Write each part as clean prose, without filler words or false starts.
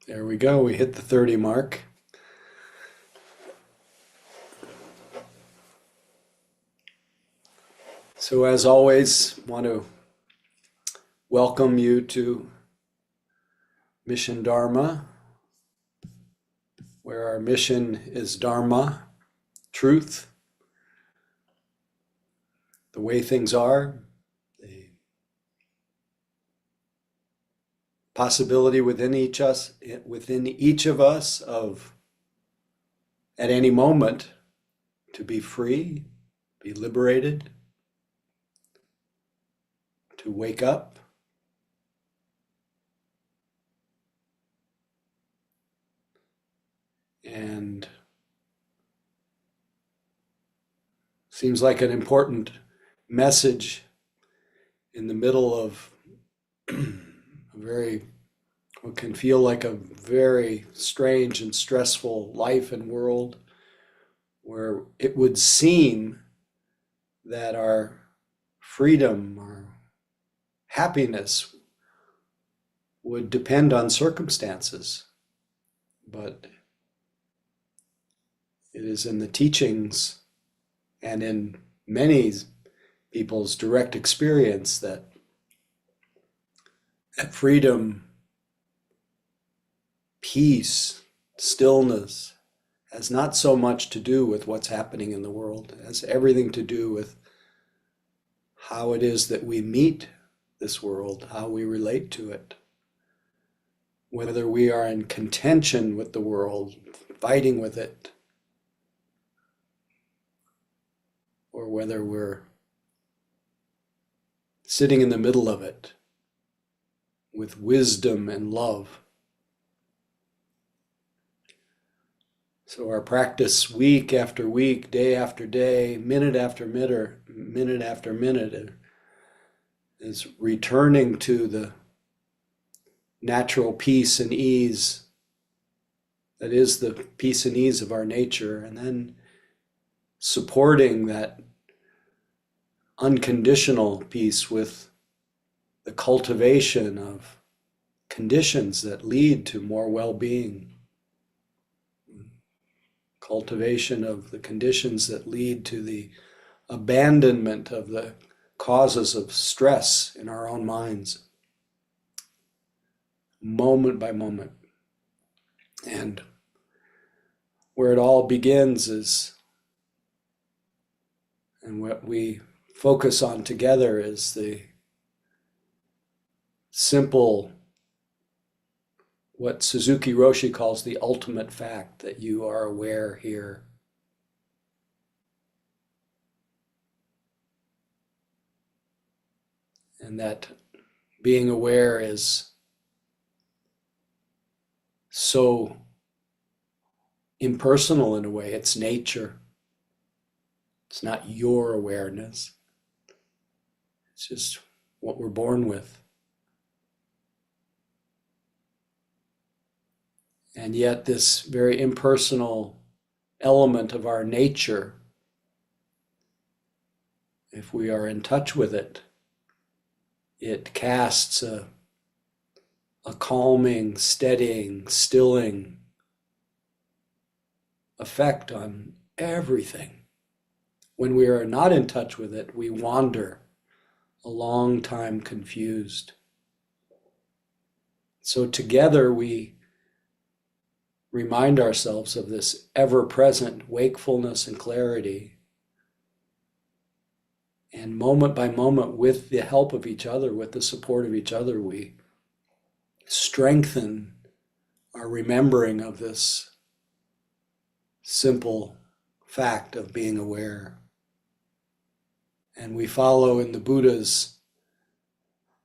There we go. We hit the 30 mark. So as always, want to welcome you to Mission Dharma, where our mission is Dharma, truth, the way things are, the possibility within each of us of at any moment to be free, be liberated, to wake up. And seems like an important message in the middle of what can feel like a very strange and stressful life and world, where it would seem that our freedom, our happiness would depend on circumstances. But it is in the teachings and in many people's direct experience that freedom, peace, stillness has not so much to do with what's happening in the world. It has everything to do with how it is that we meet this world, how we relate to it. Whether we are in contention with the world, fighting with it, or whether we're sitting in the middle of it with wisdom and love. So our practice week after week, day after day, minute after minute is returning to the natural peace and ease that is the peace and ease of our nature, and then supporting that unconditional peace with the cultivation of conditions that lead to more well-being. Cultivation of the conditions that lead to the abandonment of the causes of stress in our own minds, moment by moment. And where it all begins is, and what we focus on together is the simple, what Suzuki Roshi calls the ultimate fact, that you are aware here. And that being aware is so impersonal in a way. It's nature. It's not your awareness. It's just what we're born with. And yet this very impersonal element of our nature, if we are in touch with it, it casts a calming, steadying, stilling effect on everything. When we are not in touch with it, we wander a long time confused. So together we remind ourselves of this ever-present wakefulness and clarity. And moment by moment, with the help of each other, with the support of each other, we strengthen our remembering of this simple fact of being aware. And we follow in the Buddha's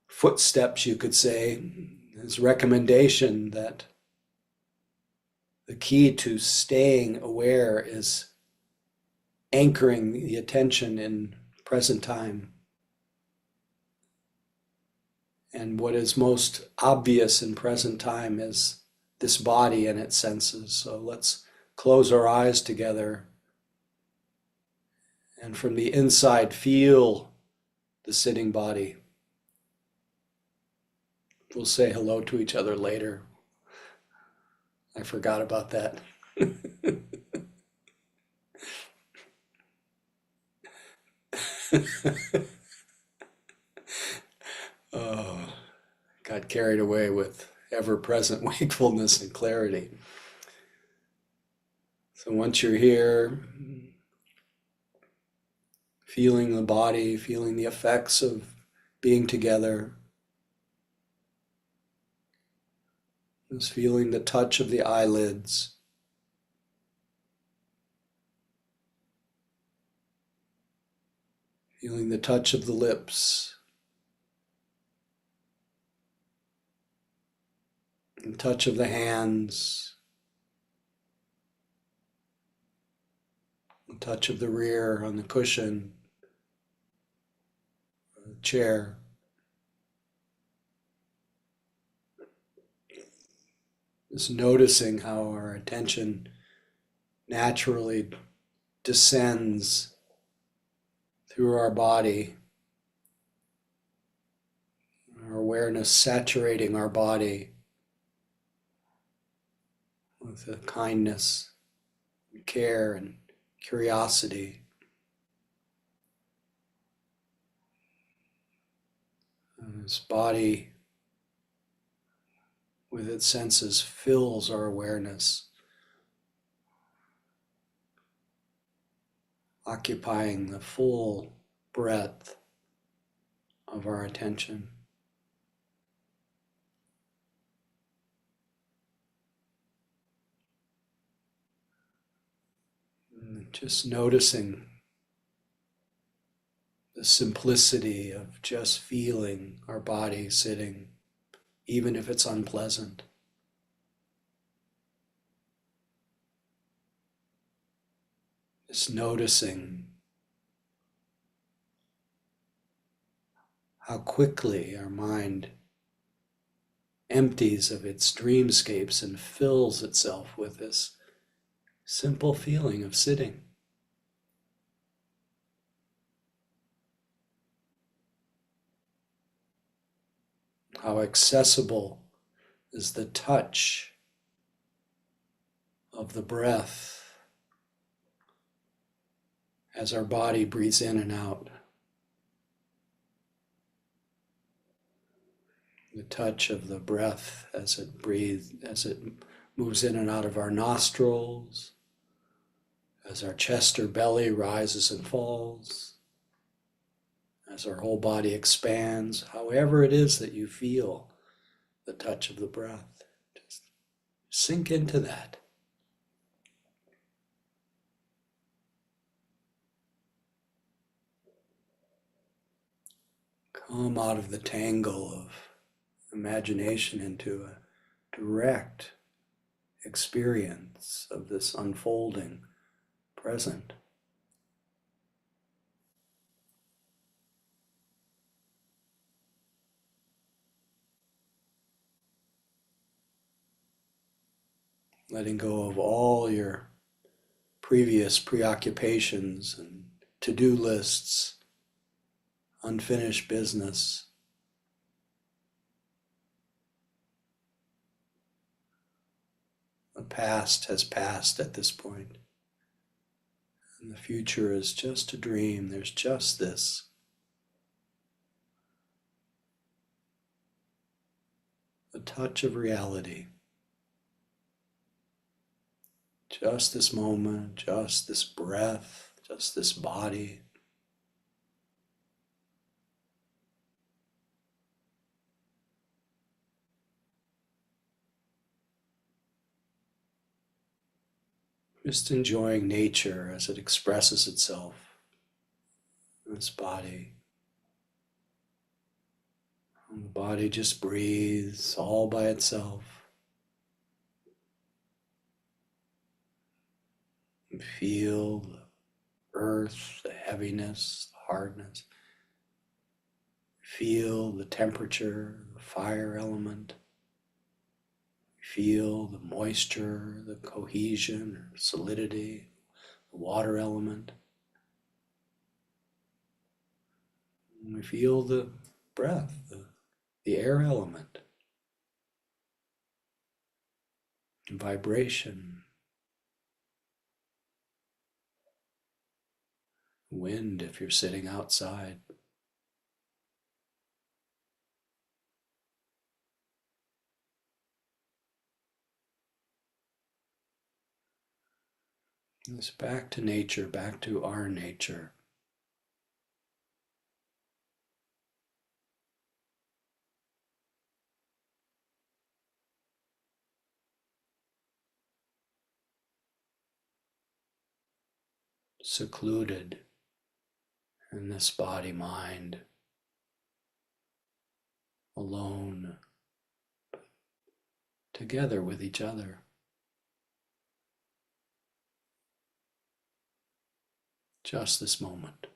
footsteps, you could say, his recommendation that the key to staying aware is anchoring the attention in present time. And what is most obvious in present time is this body and its senses. So let's close our eyes together and from the inside feel the sitting body. We'll say hello to each other later. I forgot about that. Oh, got carried away with ever-present wakefulness and clarity. So once you're here, feeling the body, feeling the effects of being together, just feeling the touch of the eyelids, feeling the touch of the lips, the touch of the hands, the touch of the rear on the cushion, the chair. Just noticing how our attention naturally descends through our body, our awareness saturating our body with a kindness, and care, and curiosity. And this body, with its senses, fills our awareness, occupying the full breadth of our attention. And just noticing the simplicity of just feeling our body sitting, even if it's unpleasant. Just noticing how quickly our mind empties of its dreamscapes and fills itself with this simple feeling of sitting. How accessible is the touch of the breath as our body breathes in and out. The touch of the breath as it breathes, as it moves in and out of our nostrils, as our chest or belly rises and falls, as our whole body expands, however it is that you feel the touch of the breath. Just sink into that. Come out of the tangle of imagination into a direct experience of this unfolding present. Letting go of all your previous preoccupations and to-do lists, unfinished business. The past has passed at this point, and the future is just a dream. There's just this. The touch of reality. Just this moment, just this breath, just this body. Just enjoying nature as it expresses itself in this body. And the body just breathes all by itself. And feel the earth, the heaviness, the hardness. Feel the temperature, the fire element. Feel the moisture, the cohesion or solidity, the water element. And we feel the breath, the air element. vibration, wind if you're sitting outside. It's back to nature, back to our nature. Secluded in this body-mind, alone, together with each other. Just this moment.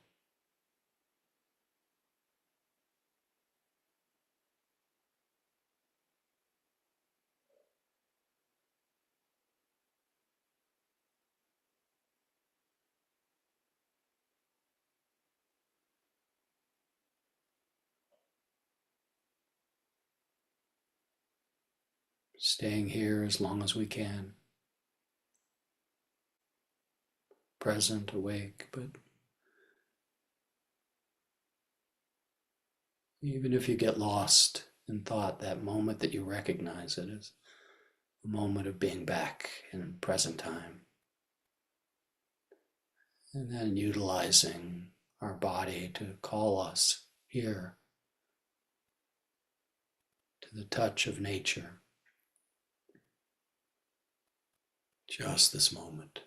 Staying here as long as we can. Present, awake, but even if you get lost in thought, that moment that you recognize it is a moment of being back in present time. And then utilizing our body to call us here to the touch of nature. Just this moment.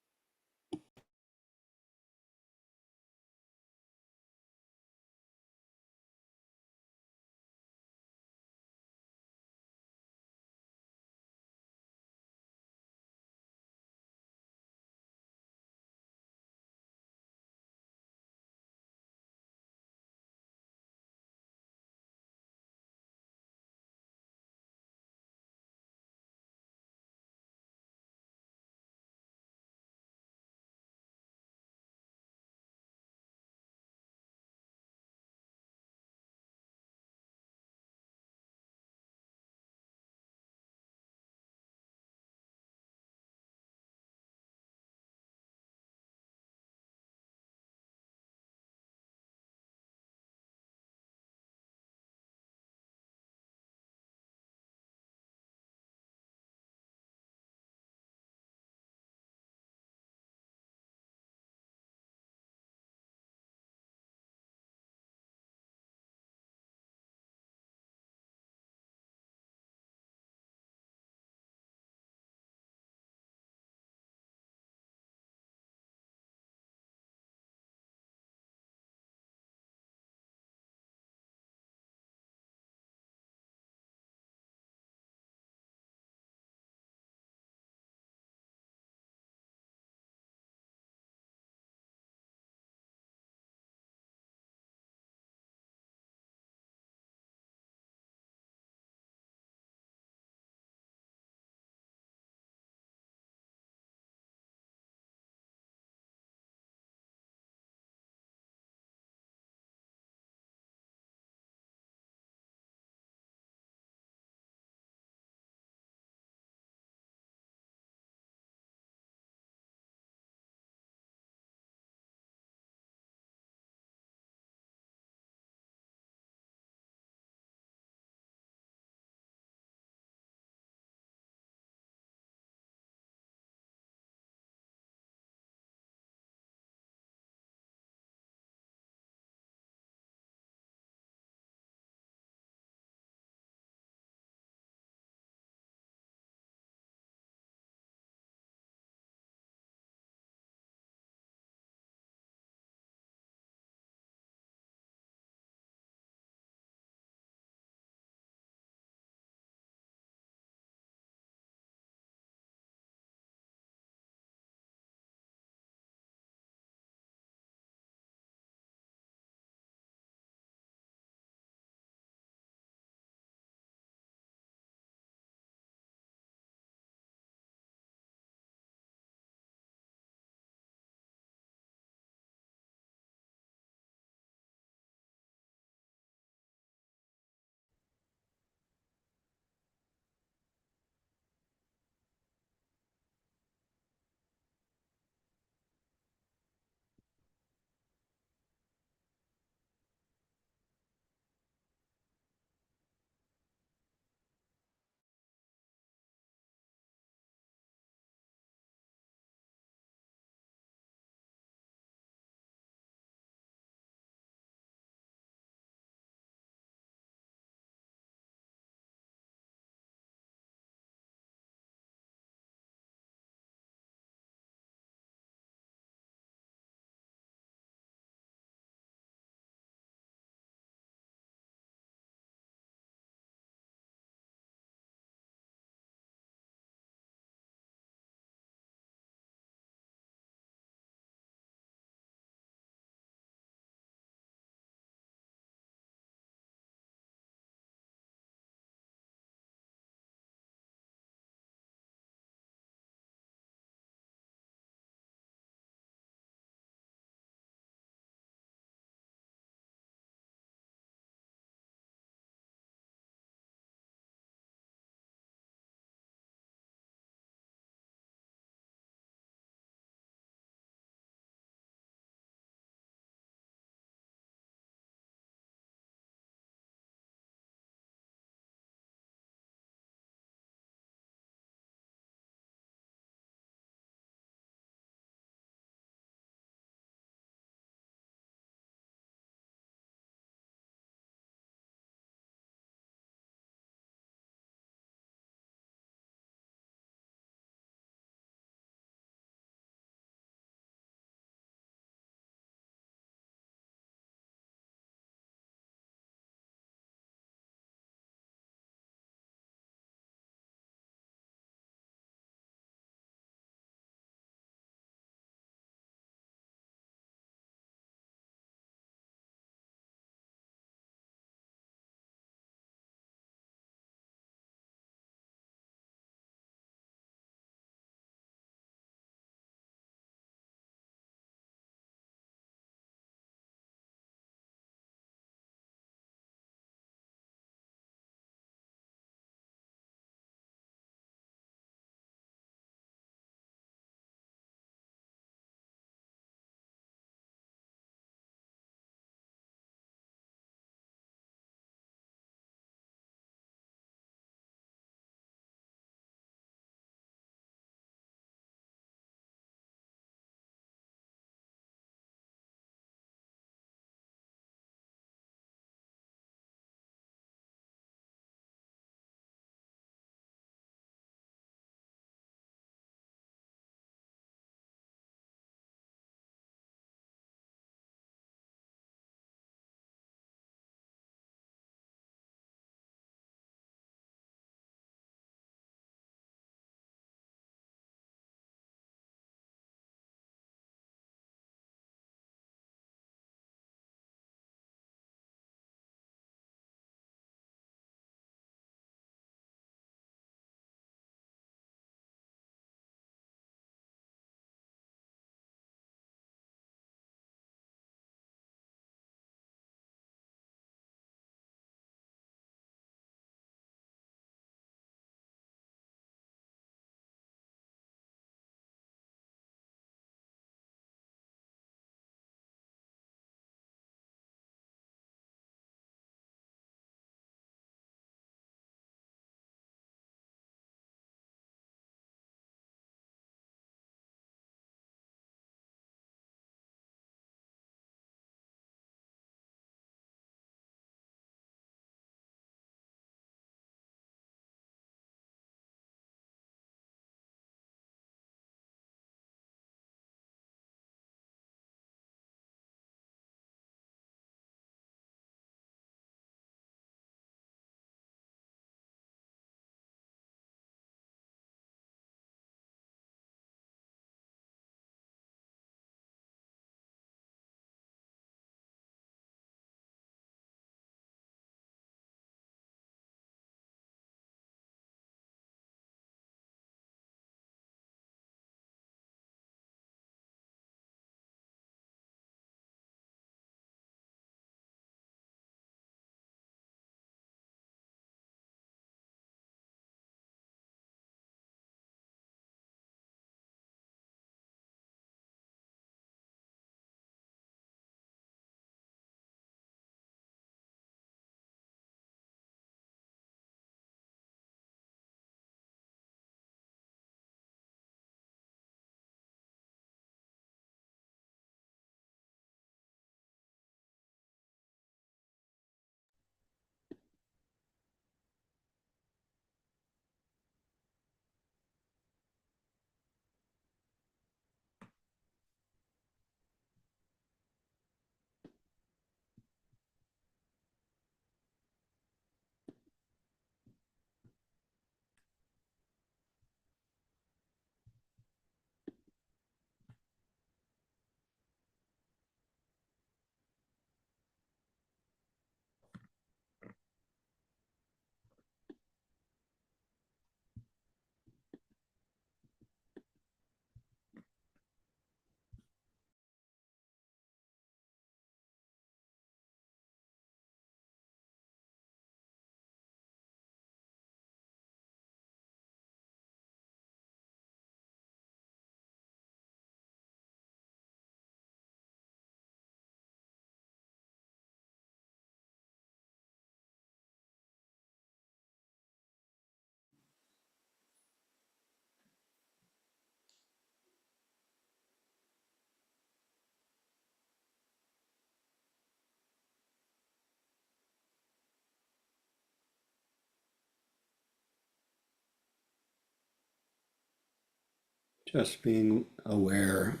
Just being aware,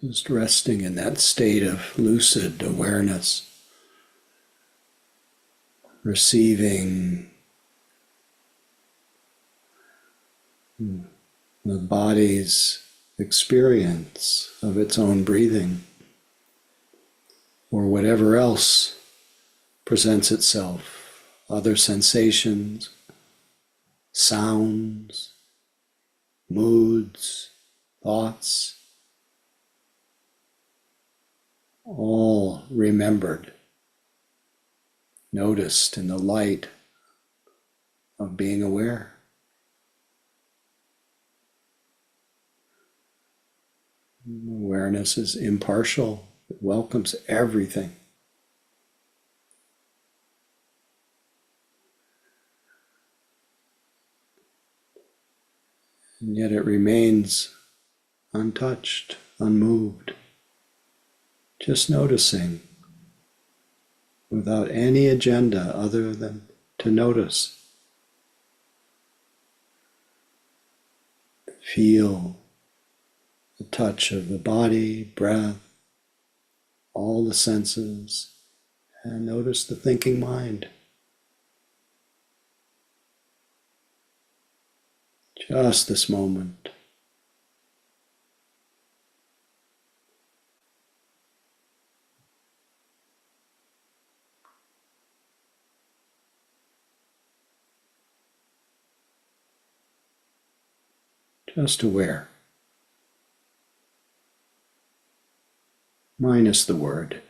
just resting in that state of lucid awareness, receiving the body's experience of its own breathing, or whatever else presents itself, other sensations, sounds, moods, thoughts, all remembered, noticed in the light of being aware. Awareness is impartial, it welcomes everything. And yet it remains untouched, unmoved, just noticing without any agenda other than to notice. Feel the touch of the body, breath, all the senses, and notice the thinking mind. Just this moment. Just aware. Minus the word.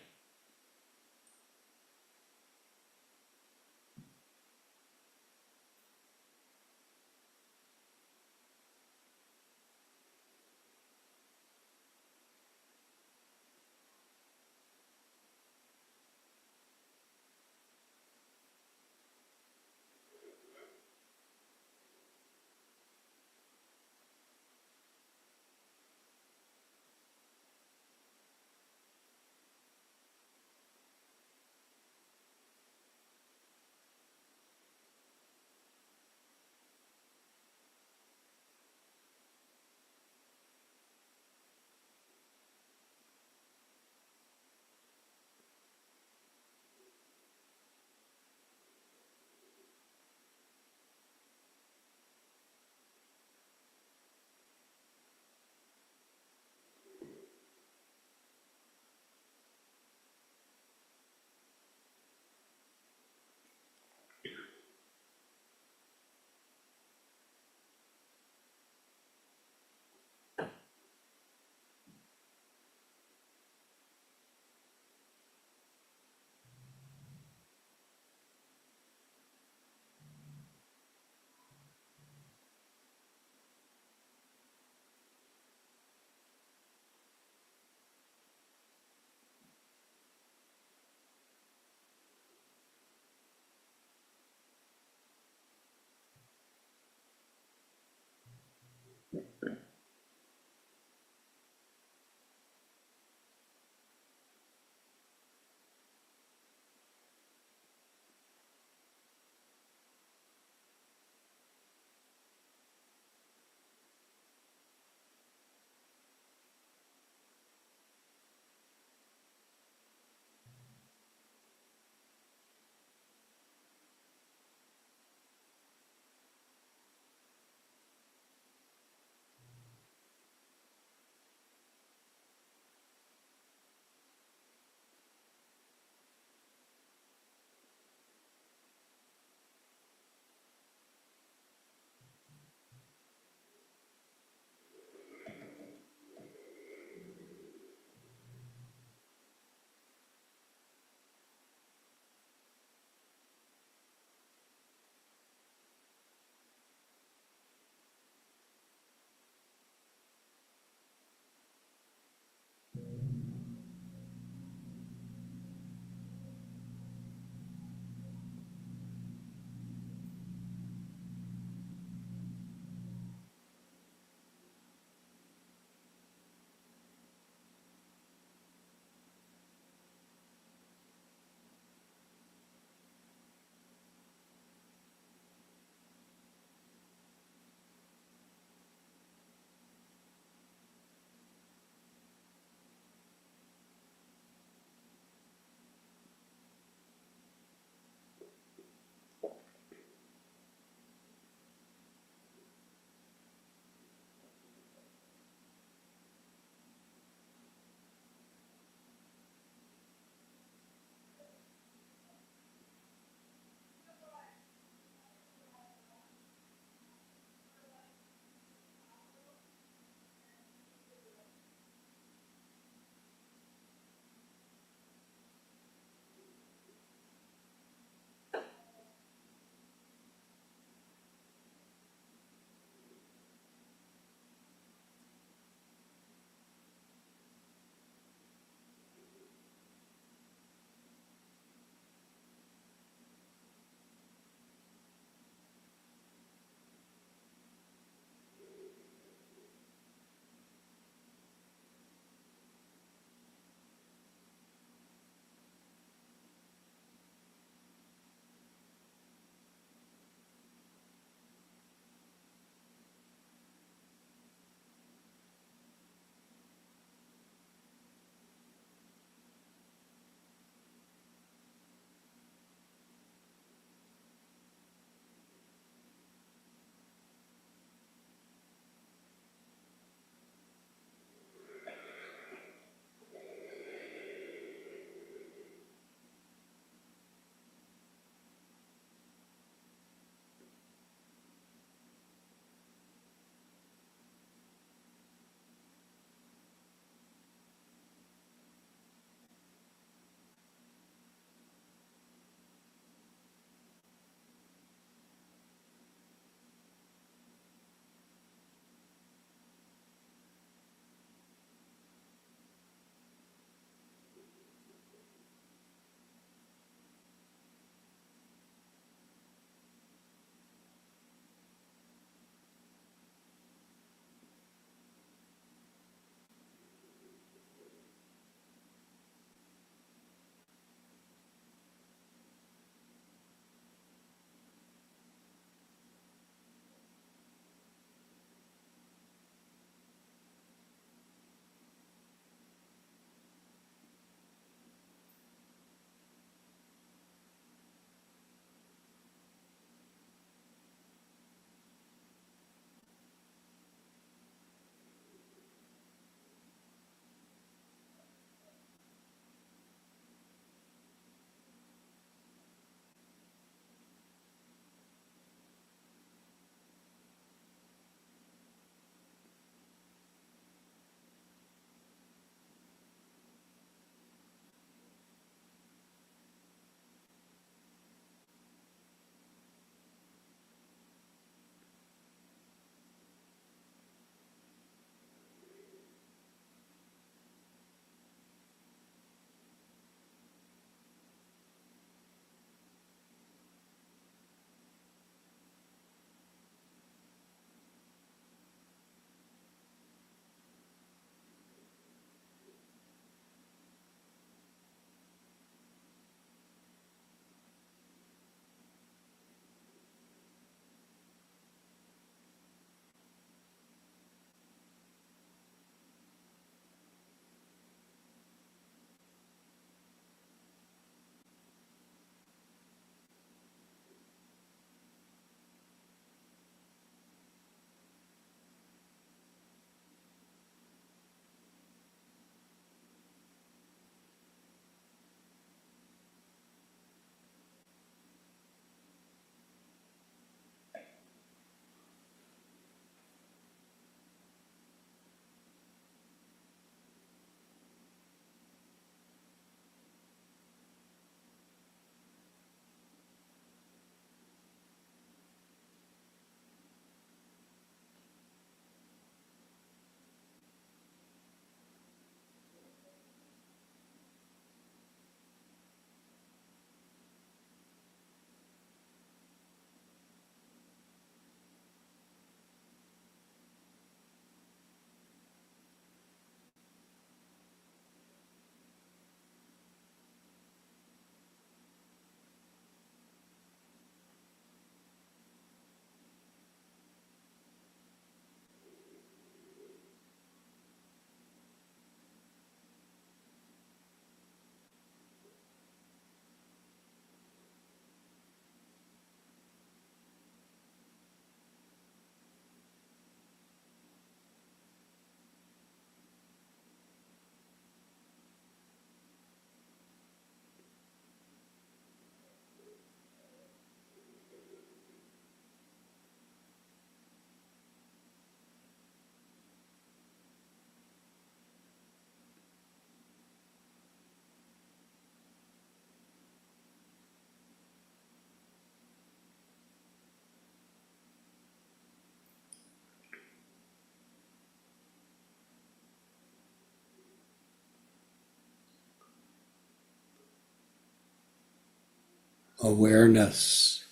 Awareness,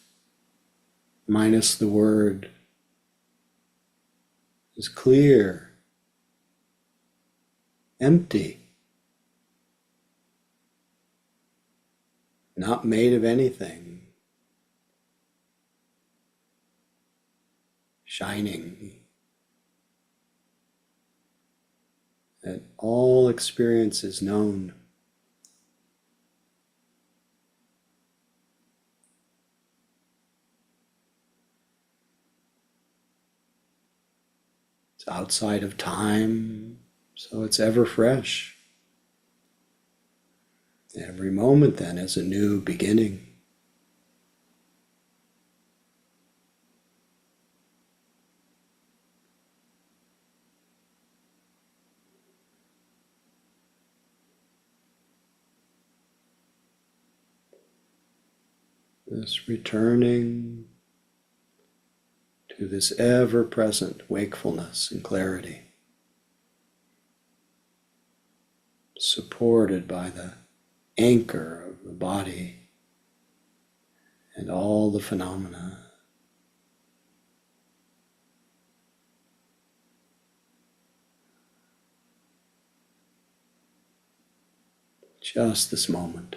minus the word, is clear, empty, not made of anything, shining. That all experience is known. It's outside of time, so it's ever fresh. Every moment then is a new beginning. This returning to this ever-present wakefulness and clarity, supported by the anchor of the body and all the phenomena. Just this moment.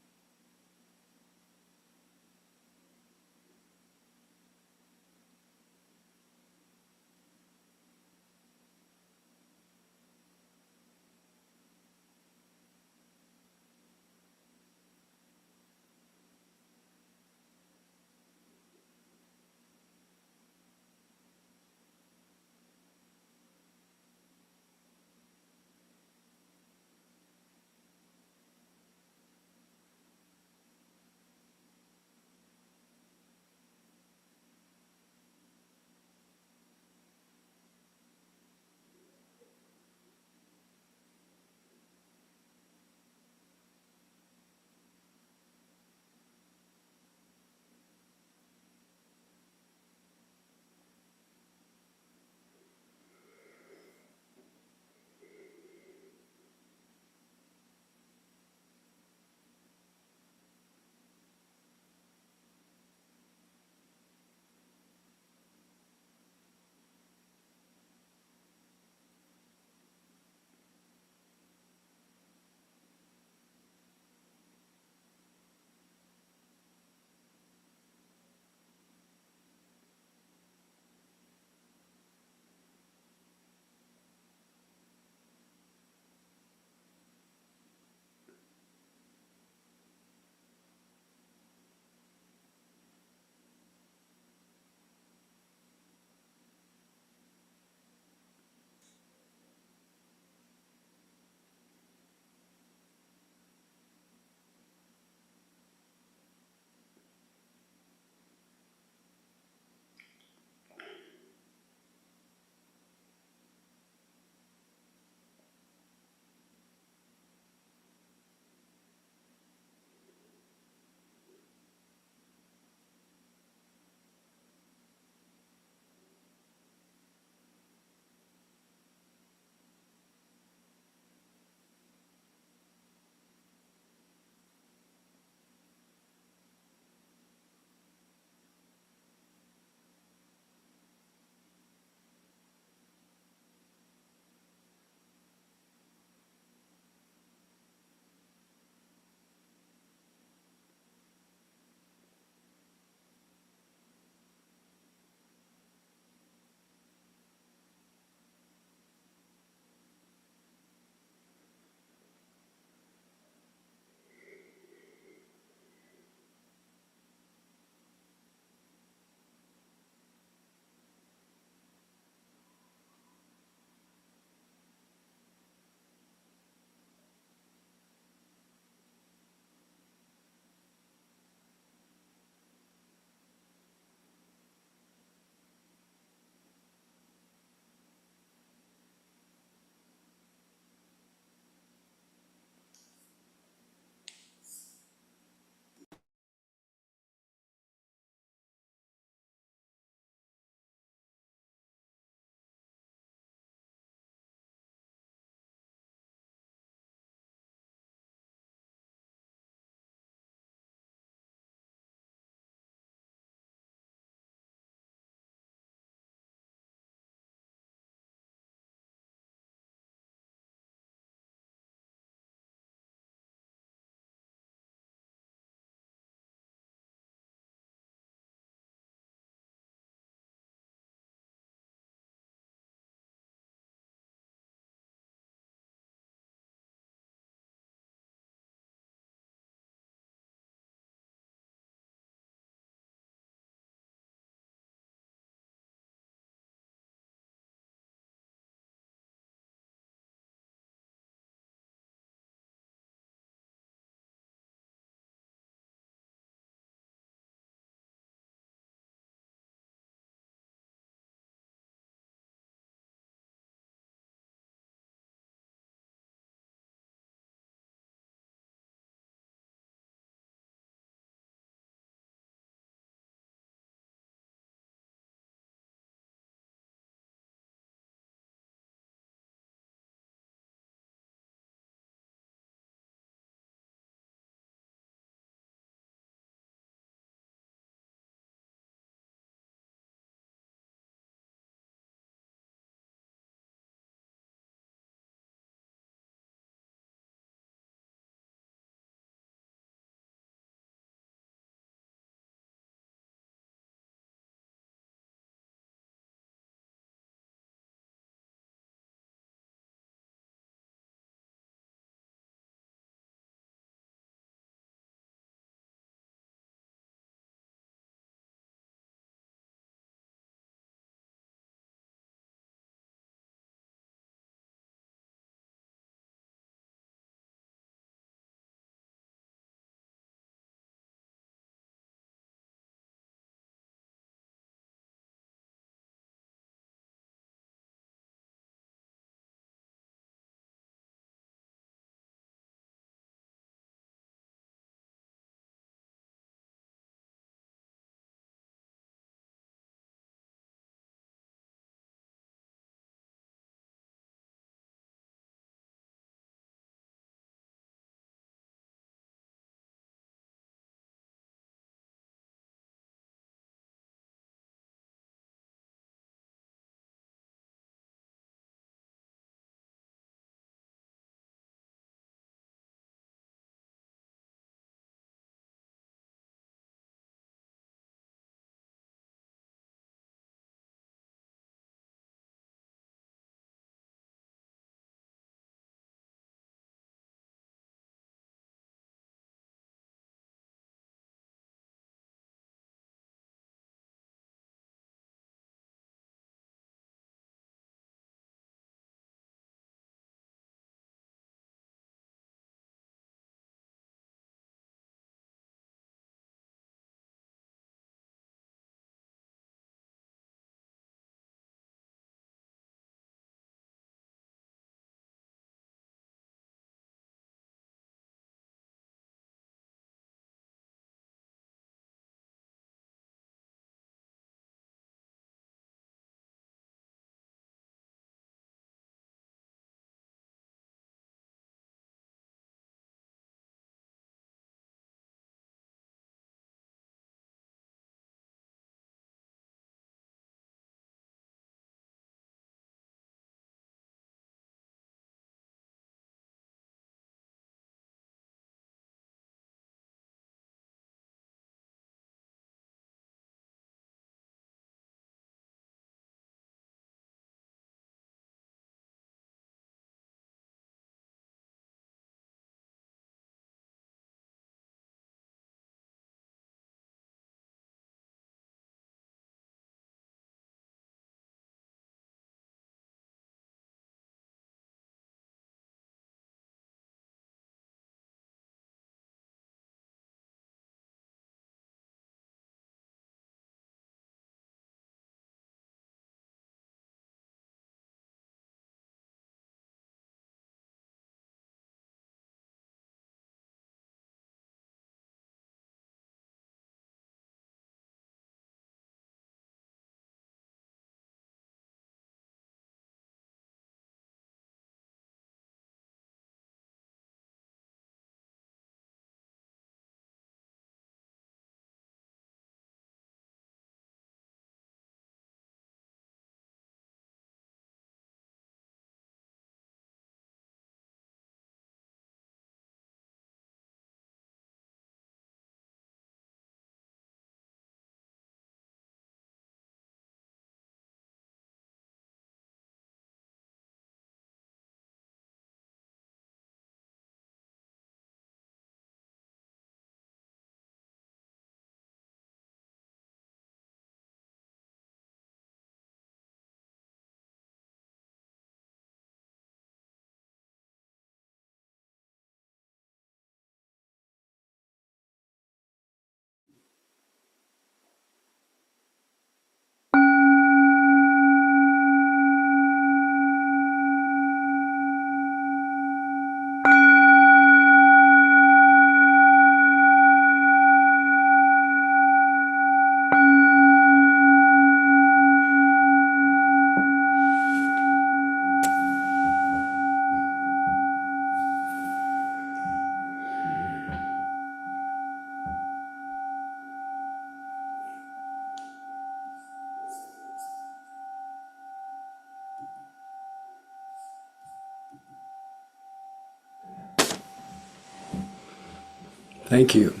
Thank you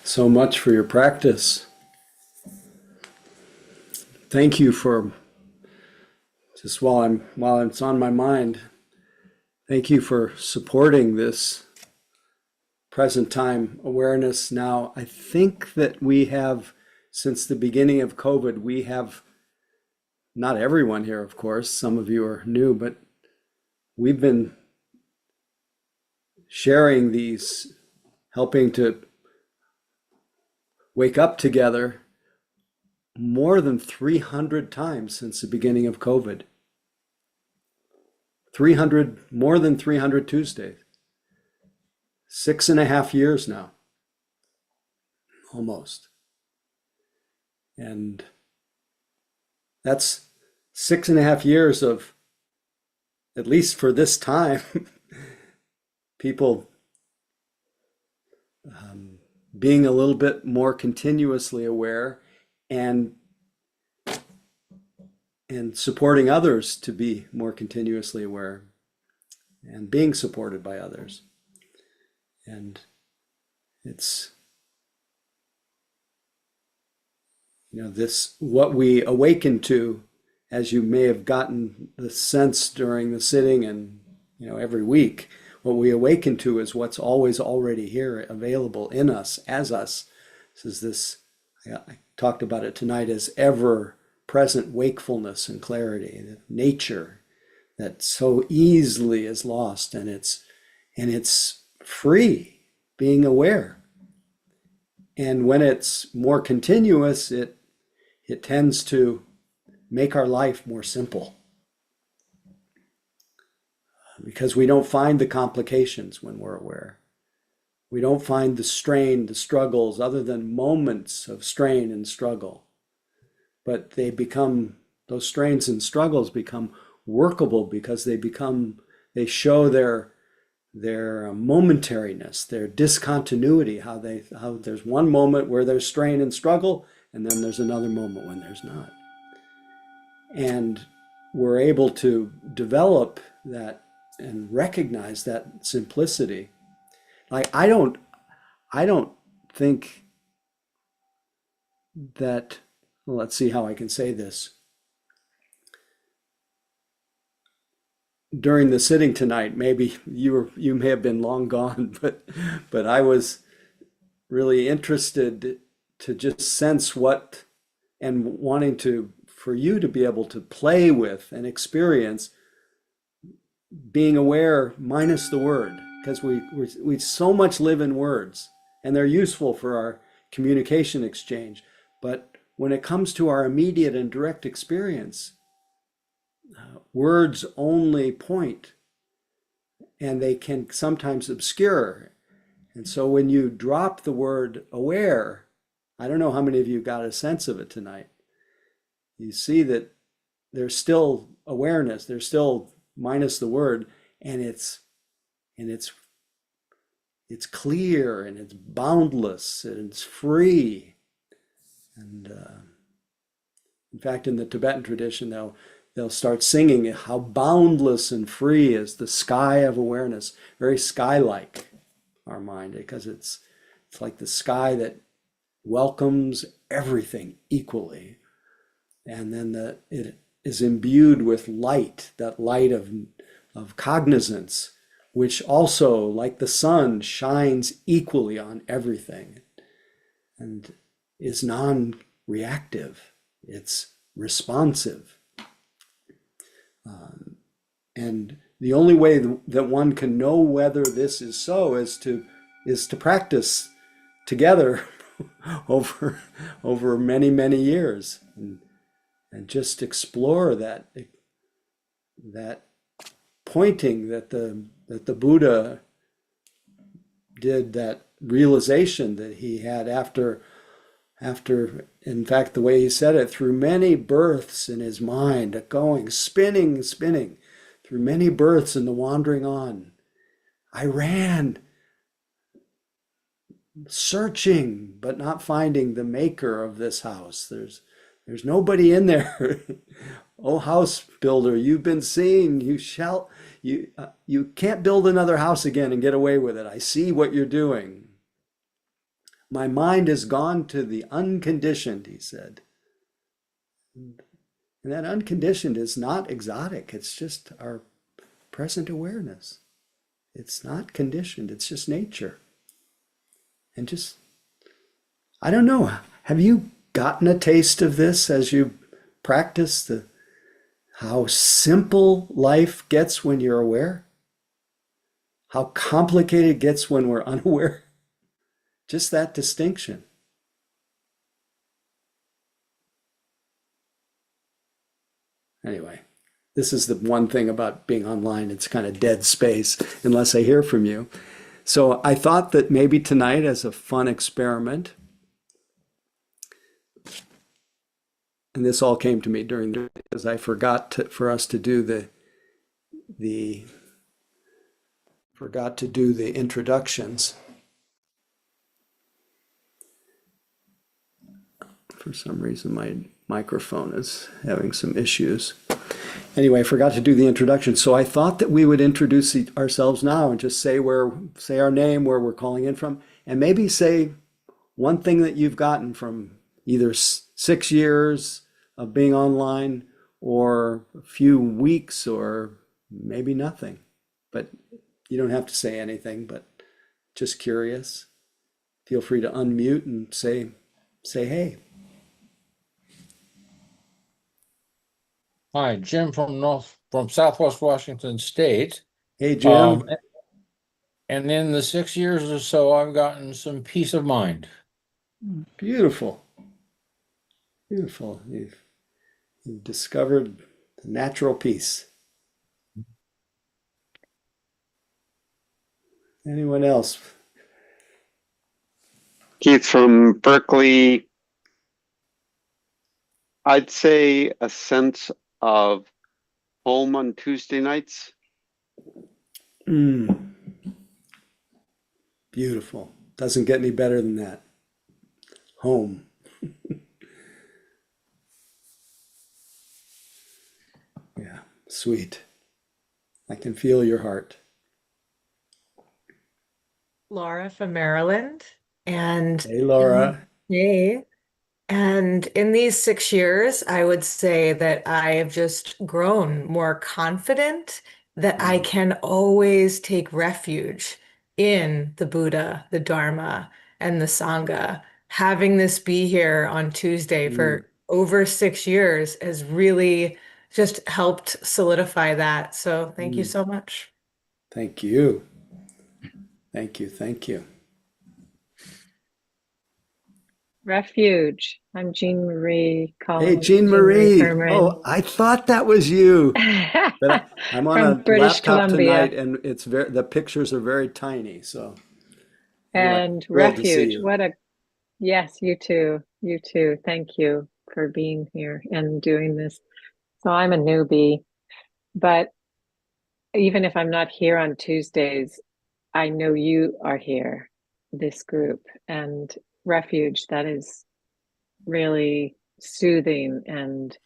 so much for your practice. Thank you for, just while it's on my mind, thank you for supporting this present time awareness. Now, I think that we have, since the beginning of COVID, we have, not everyone here, of course, some of you are new, but we've been sharing these, helping to wake up together more than 300 times since the beginning of COVID. More than 300 Tuesdays. 6.5 years now, almost. And that's 6.5 years of, at least for this time, people being a little bit more continuously aware and supporting others to be more continuously aware and being supported by others. And it's, this, what we awaken to, as you may have gotten the sense during the sitting and, every week, what we awaken to is what's always already here, available in us, as us. I talked about it tonight as ever present wakefulness and clarity, nature that so easily is lost, and it's free, being aware. And when it's more continuous, it tends to make our life more simple, because we don't find the complications when we're aware. We don't find the strain, the struggles, other than moments of strain and struggle. But those strains and struggles become workable because they show their momentariness, their discontinuity, how there's one moment where there's strain and struggle, and then there's another moment when there's not. And we're able to develop that and recognize that simplicity. Like, I don't think that, well, let's see how I can say this. During the sitting tonight, maybe you may have been long gone, but I was really interested to just sense what, and wanting for you to be able to play with and experience being aware minus the word, because we so much live in words, and they're useful for our communication exchange. But when it comes to our immediate and direct experience, words only point, and they can sometimes obscure. And so when you drop the word aware, I don't know how many of you got a sense of it tonight. You see that there's still awareness, there's still minus the word, and it's clear, and it's boundless, and it's free. And in fact, in the Tibetan tradition, they'll start singing how boundless and free is the sky of awareness, very sky-like, our mind, because it's like the sky that welcomes everything equally. And then it is imbued with light, that light of cognizance, which also, like the sun, shines equally on everything and is non-reactive. It's responsive. And the only way that one can know whether this is so is to practice together over many, many years, and just explore that pointing that the Buddha did, that realization that he had after After, in fact, the way he said it, through many births in his mind, going, spinning, spinning, through many births in the wandering on, I ran, searching, but not finding the maker of this house. There's nobody in there. Oh, house builder, you've been seen. You can't build another house again and get away with it. I see what you're doing. My mind has gone to the unconditioned, he said. And that unconditioned is not exotic. It's just our present awareness. It's not conditioned. It's just nature. And just, I don't know, have you gotten a taste of this as you practice how simple life gets when you're aware? How complicated it gets when we're unaware? Just that distinction. Anyway, this is the one thing about being online. It's kind of dead space unless I hear from you. So I thought that maybe tonight, as a fun experiment, and this all came to me during the, because I forgot for us to do the forgot to do the introductions. For some reason, my microphone is having some issues. Anyway, I forgot to do the introduction. So I thought that we would introduce ourselves now and just say our name, where we're calling in from, and maybe say one thing that you've gotten from either 6 years of being online or a few weeks or maybe nothing. But you don't have to say anything, but just curious. Feel free to unmute and say hey. Hi, Jim from Southwest Washington State. Hey, Jim. And in the 6 years or so, I've gotten some peace of mind. Beautiful. Beautiful. You've discovered the natural peace. Anyone else? Keith from Berkeley. I'd say a sense of home on Tuesday nights. Beautiful. Doesn't get any better than that. Home. Yeah, sweet. I can feel your heart. Laura from Maryland. And Hey, Laura. hey. And in these 6 years, I would say that I have just grown more confident that I can always take refuge in the Buddha, the Dharma, and the Sangha. Having this be here on Tuesday for over 6 years has really just helped solidify that. So thank you so much. Thank you. Thank you. Thank you. Refuge. I'm Jean Marie Hey, calling. Jean Jean Marie Marie. Permarin. Oh, I thought that was you. But I'm on From a British laptop Columbia. tonight, and the pictures are very tiny. So anyway, And thrilled to see Refuge. you. Yes, you too. You too. Thank you for being here and doing this. So I'm a newbie, but even if I'm not here on Tuesdays, I know you are here, this group, and Refuge. That is really soothing and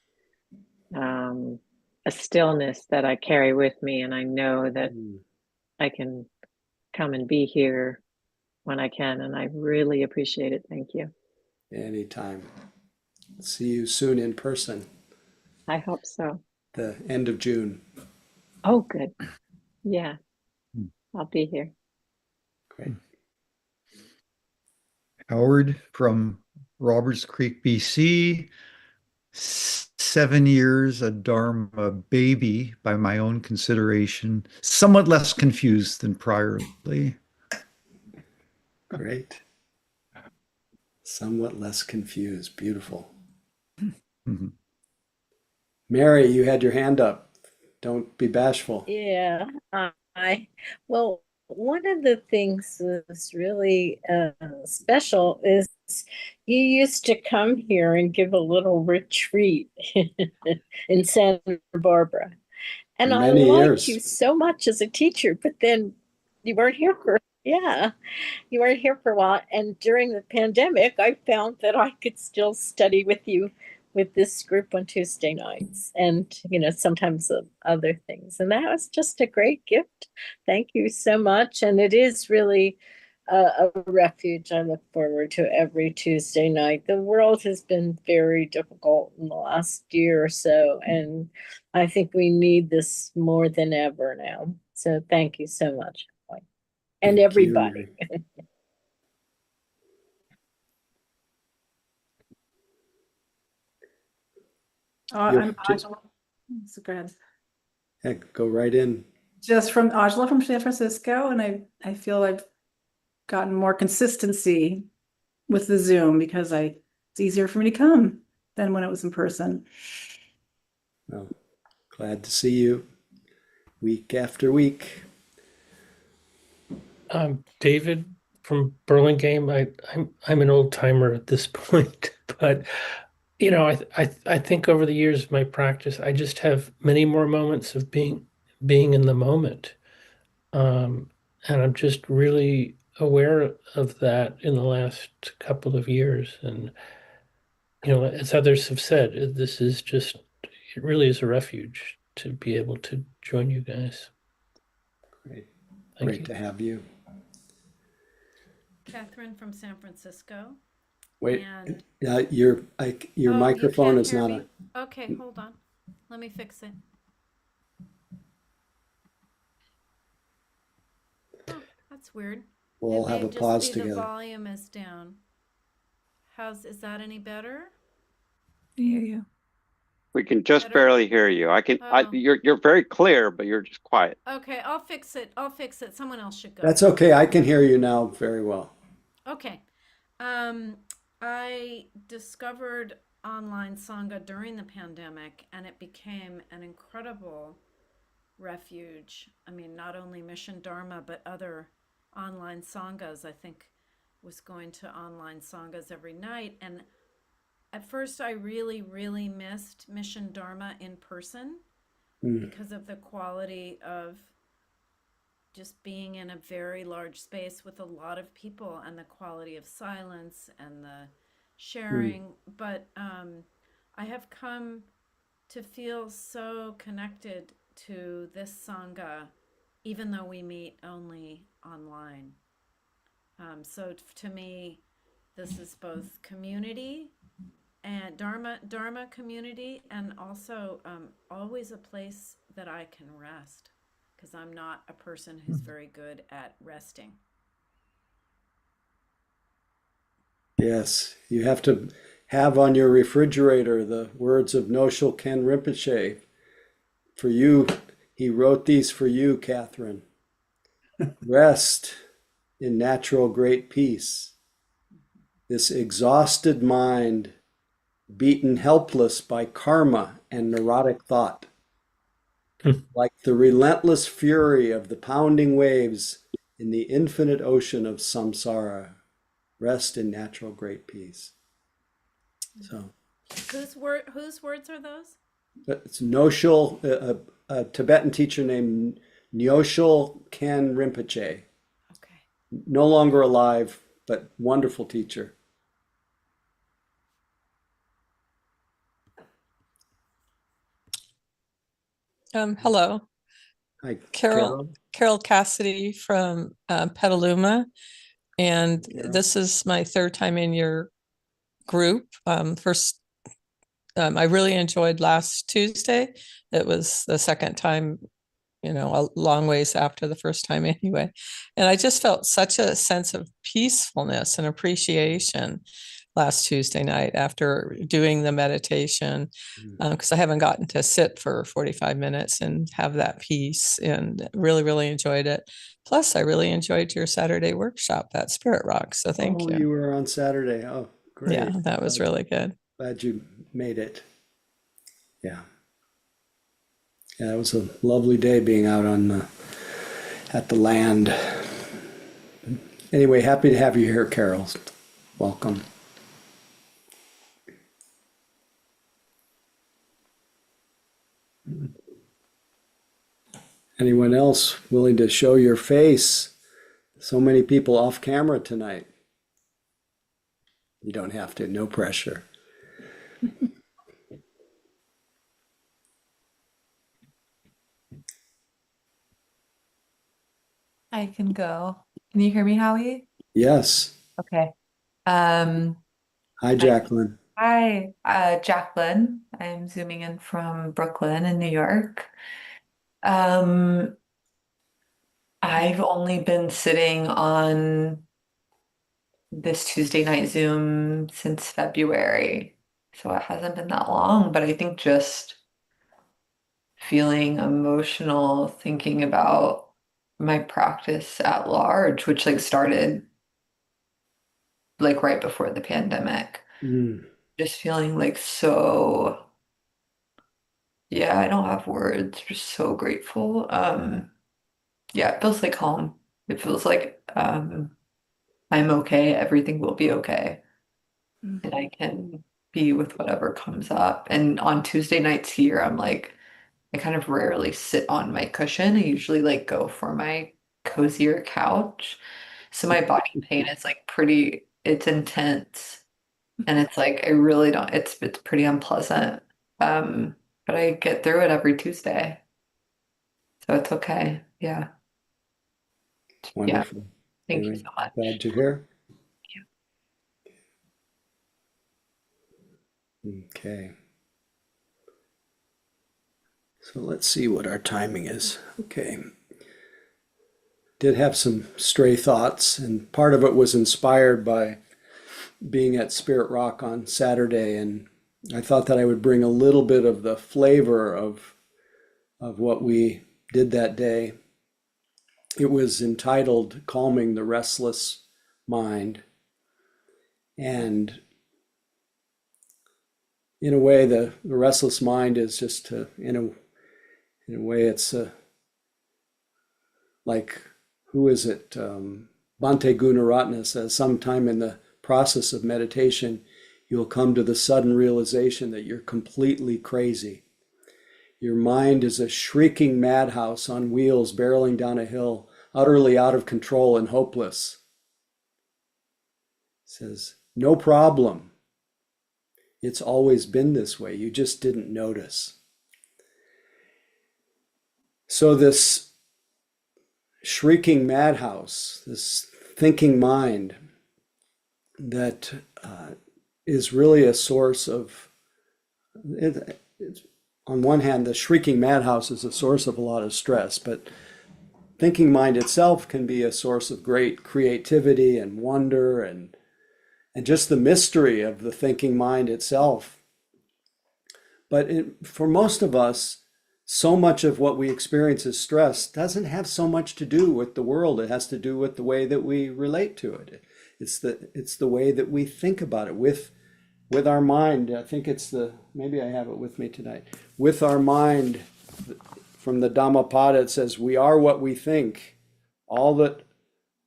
a stillness that I carry with me, and I know that I can come and be here when I can, and I really appreciate it. Thank you. Anytime. See you soon in person, I hope so. the end of June. Oh, good. Yeah, I'll be here. Great. Howard from Roberts Creek, BC. 7 years, a Dharma baby by my own consideration, somewhat less confused than priorly. Great. Somewhat less confused. Beautiful. Mhm. Mary, you had your hand up. Don't be bashful. Yeah, I well, one of the things that's really special is you used to come here and give a little retreat in Santa Barbara. And For I many liked you years. so much as a teacher, but then you weren't here for, yeah, you weren't here for a while. And during the pandemic, I found that I could still study with you with this group on Tuesday nights and, sometimes other things. And that was just a great gift. Thank you so much. And it is really a refuge. I look forward to every Tuesday night. The world has been very difficult in the last year or so, and I think we need this more than ever now. So thank you so much, Howie. And Thank everybody. you. You're I'm just, Ajala. So go ahead. heck, go right in. Just from Ajala from San Francisco, and I feel I've gotten more consistency with the Zoom because it's easier for me to come than when it was in person. Well, glad to see you week after week. David from Burlingame. I'm an old timer at this point, but I think over the years of my practice, I just have many more moments of being in the moment, and I'm just really aware of that in the last couple of years. And as others have said, it really is a refuge to be able to join you guys. Great, Thank great you. to have you. Catherine from San Francisco. Wait, And your oh, you microphone can't is hear not me? Okay, hold on. Let me fix it. Oh, that's weird. We'll It have may a just pause be the together. volume is down. Is that any better? I hear you. We can just Better? barely hear you. Oh. You're very clear, but you're just quiet. Okay, I'll fix it. Someone else should go. That's okay. I can hear you now very well. Okay. I discovered online Sangha during the pandemic, and it became an incredible refuge. I mean, not only Mission Dharma, but other online Sanghas. I think was going to online Sanghas every night. And at first, I really, really missed Mission Dharma in person because of the quality of just being in a very large space with a lot of people and the quality of silence and the sharing. But I have come to feel so connected to this Sangha, even though we meet only online. So to me, this is both community and Dharma community, and also always a place that I can rest, because I'm not a person who's very good at resting. Yes, you have to have on your refrigerator the words of Noshul Ken Rinpoche. For you, he wrote these for you, Catherine. Rest in natural great peace. This exhausted mind, beaten helpless by karma and neurotic thought, like the relentless fury of the pounding waves in the infinite ocean of samsara, rest in natural great peace. So, Whose words are those? it's Noshul, a Tibetan teacher named Nyoshul Ken Rinpoche. Okay. No longer alive, but wonderful teacher. Hello, Hi, Carol Cassidy from Petaluma, and Carol. this is my third time in your group. First, I really enjoyed last Tuesday. It was the second time, a long ways after the first time anyway. And I just felt such a sense of peacefulness and appreciation last Tuesday night after doing the meditation, because I haven't gotten to sit for 45 minutes and have that peace, and really, really enjoyed it. Plus, I really enjoyed your Saturday workshop, that Spirit Rock. So thank you. You were on Saturday. Oh, great. Yeah, that was really good. Glad you made it. Yeah. Yeah, it was a lovely day being out at the land. Anyway, happy to have you here, Carol. Welcome. Anyone else willing to show your face? So many people off camera tonight. You don't have to, no pressure. I can go. Can you hear me, Howie? Yes. Okay. Um, Hi, Jacqueline. Hi, Jacqueline. I'm zooming in from Brooklyn in New York. Um, I've only been sitting on this Tuesday night Zoom since February, so it hasn't been that long, but I think just feeling emotional thinking about my practice at large, which like started like right before the pandemic. Mm. Just feeling like so, yeah, I don't have words, just so grateful. Yeah, it feels like home. It feels like I'm okay, everything will be okay, and I can be with whatever comes up. And on Tuesday nights here, I'm like, I kind of rarely sit on my cushion. I usually like go for my cozier couch. So my body pain is like pretty, it's intense. And it's like I really don't, it's pretty unpleasant. Um, but I get through it every Tuesday. So it's okay. Yeah. Yeah. Wonderful. Thank you Anyway, so much. glad to hear. Okay. So let's see what our timing is. Okay. Did have some stray thoughts, and part of it was inspired by being at Spirit Rock on Saturday, and I thought that I would bring a little bit of the flavor of what we did that day. It was entitled Calming the Restless Mind. And in a way, the restless mind is just, in a way, it's like, who is it? Bhante Gunaratna says, sometime in the process of meditation, you'll come to the sudden realization that you're completely crazy. Your mind is a shrieking madhouse on wheels barreling down a hill, utterly out of control and hopeless. It says, no problem. It's always been this way. You just didn't notice. So this shrieking madhouse, this thinking mind that is really a source of, it's, on one hand, the shrieking madhouse is a source of a lot of stress, but thinking mind itself can be a source of great creativity and wonder and just the mystery of the thinking mind itself. But for most of us, so much of what we experience as stress doesn't have so much to do with the world. It has to do with the way that we relate to it. It's the way that we think about it with our mind. I think maybe I have it with me tonight. With our mind, from the Dhammapada, it says, we are what we think. All that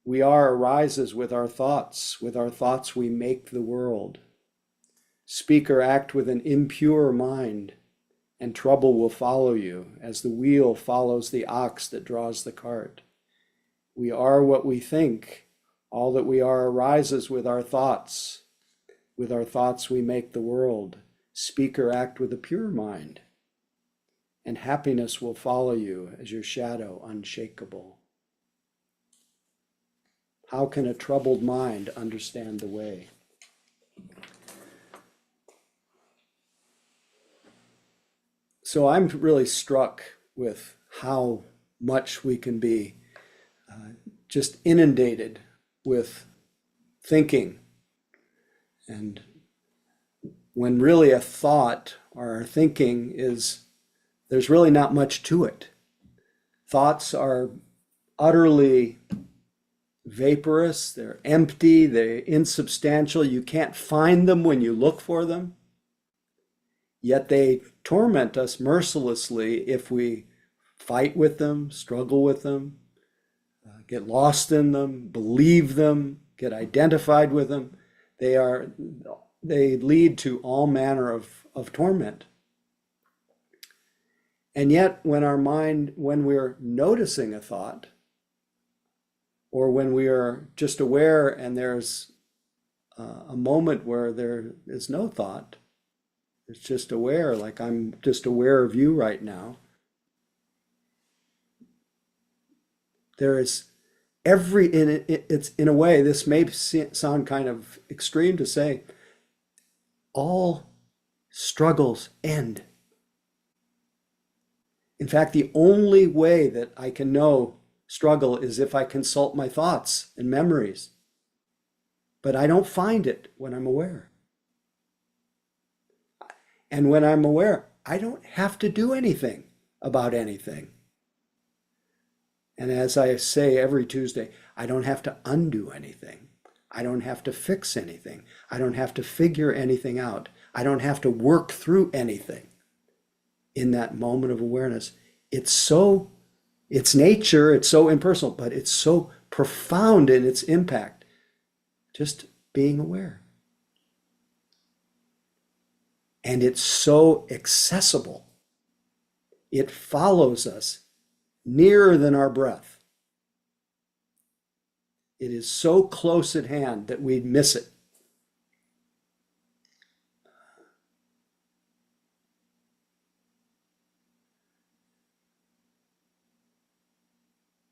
we are arises with our thoughts. With our thoughts, we make the world. Speak or act with an impure mind, and trouble will follow you, as the wheel follows the ox that draws the cart. We are what we think. All that we are arises with our thoughts. With our thoughts, we make the world. Speak or act with a pure mind, and happiness will follow you as your shadow unshakable. How can a troubled mind understand the way? So I'm really struck with how much we can be just inundated with thinking. And when really a thought or our thinking there's really not much to it. Thoughts are utterly vaporous, they're empty, they're insubstantial. You can't find them when you look for them. Yet they torment us mercilessly if we fight with them, struggle with them, get lost in them, believe them, get identified with them. They lead to all manner of torment. And yet, when we're noticing a thought, or when we are just aware and there's a moment where there is no thought, it's just aware, like I'm just aware of you right now. There is it's in a way, this may sound kind of extreme to say, all struggles end. In fact, the only way that I can know struggle is if I consult my thoughts and memories. But I don't find it when I'm aware. And when I'm aware, I don't have to do anything about anything. And as I say every Tuesday, I don't have to undo anything. I don't have to fix anything. I don't have to figure anything out. I don't have to work through anything. In that moment of awareness, it's nature, it's so impersonal, but it's so profound in its impact. Just being aware. And it's so accessible. It follows us nearer than our breath. It is so close at hand that we'd miss it.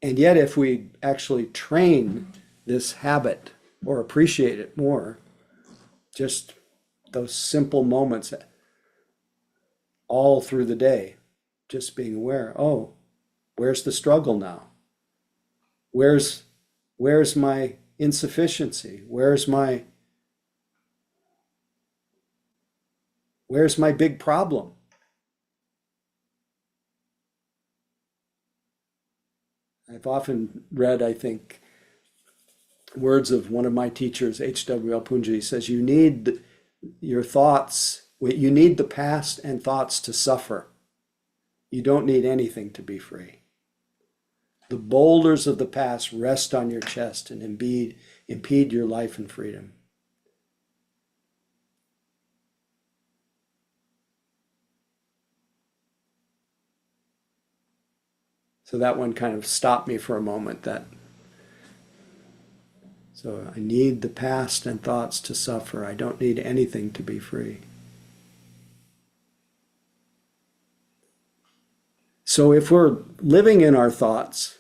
And yet, if we actually train this habit or appreciate it more, just those simple moments all through the day, just being aware, oh, where's the struggle now? Where's my insufficiency? Where's my big problem? I've often read, I think, words of one of my teachers, H.W.L. Punja. He says, you need your thoughts, you need the past and thoughts to suffer. You don't need anything to be free. The boulders of the past rest on your chest and impede your life and freedom. So that one kind of stopped me for a moment. So I need the past and thoughts to suffer. I don't need anything to be free. So if we're living in our thoughts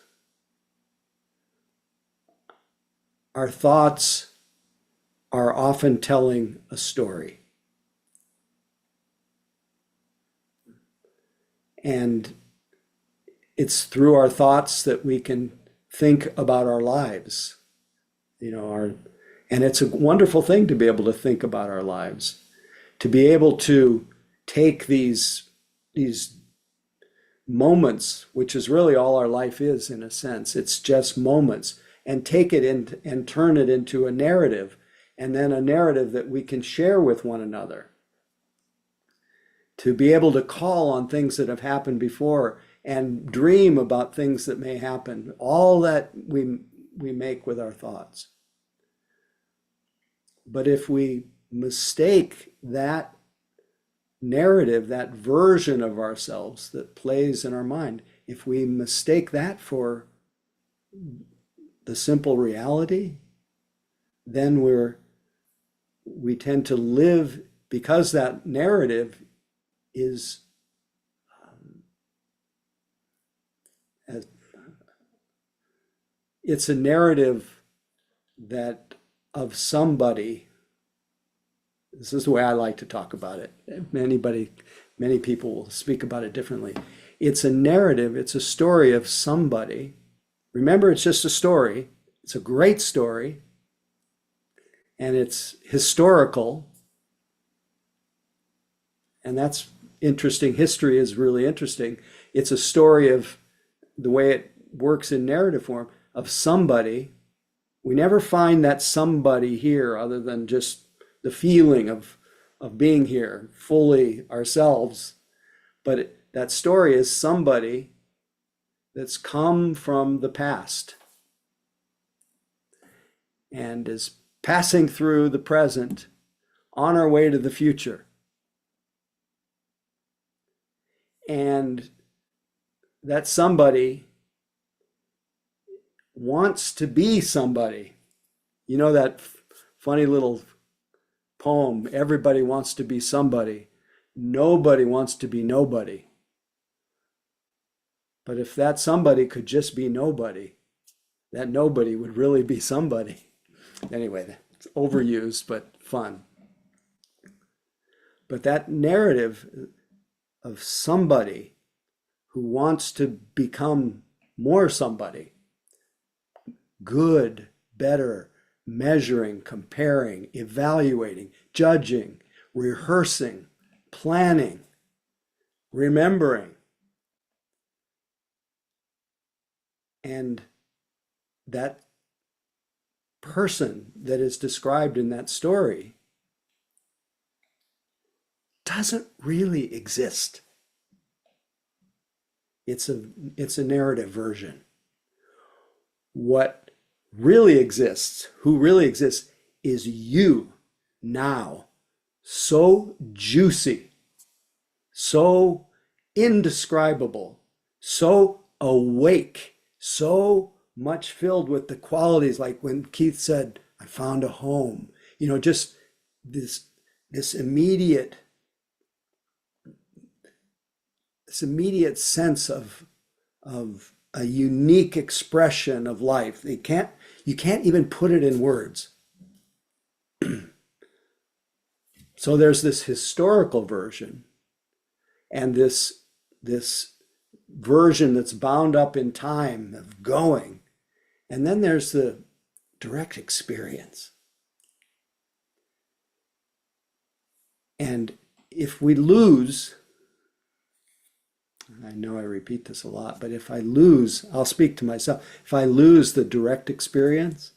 are often telling a story. And it's through our thoughts that we can think about our lives. And it's a wonderful thing to be able to think about our lives, to be able to take these moments, which is really all our life is in a sense. It's just moments, and take it and turn it into a narrative, and then a narrative that we can share with one another. To be able to call on things that have happened before and dream about things that may happen, all that we make with our thoughts. But if we mistake that narrative, that version of ourselves that plays in our mind, if we mistake that for the simple reality, then we tend to live, because that narrative is it's a narrative that of somebody. This is the way I like to talk about it. Many people will speak about it differently. It's a narrative, it's a story of somebody. Remember, it's just a story. It's a great story. And it's historical. And that's interesting. History is really interesting. It's a story of the way it works in narrative form of somebody. We never find that somebody here other than just the feeling of being here fully ourselves. But that story is somebody that's come from the past and is passing through the present on our way to the future. And that somebody wants to be somebody. You know that funny little poem, everybody wants to be somebody. Nobody wants to be nobody. But if that somebody could just be nobody, that nobody would really be somebody. Anyway, it's overused, but fun. But that narrative of somebody who wants to become more somebody, good, better, measuring, comparing, evaluating, judging, rehearsing, planning, remembering. And that person that is described in that story doesn't really exist. It's a narrative version. What really exists, who really exists, is you now. So juicy, so indescribable, so awake, so much filled with the qualities, like when Keith said, I found a home. You know, just this immediate sense of a unique expression of life. You can't even put it in words. So there's this historical version and this version that's bound up in time of going. And then there's the direct experience. And if we lose, I know I repeat this a lot, but if I lose, I'll speak to myself. If I lose the direct experience,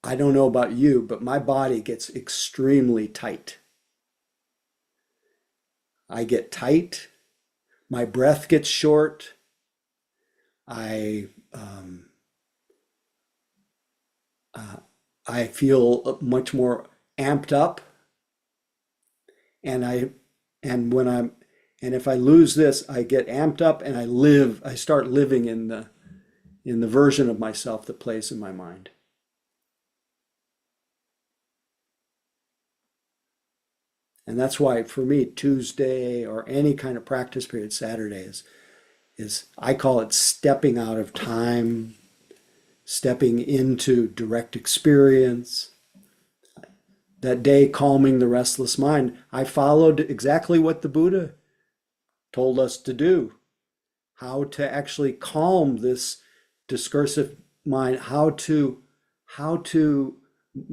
I don't know about you, but my body gets extremely tight. I get tight, my breath gets short, I feel much more amped up, and if I lose this, I get amped up and I start living in the version of myself that plays in my mind. And that's why for me, Tuesday or any kind of practice period, Saturday is I call it stepping out of time, stepping into direct experience. That day, calming the restless mind, I followed exactly what the Buddha told us to do. How to actually calm this discursive mind, how to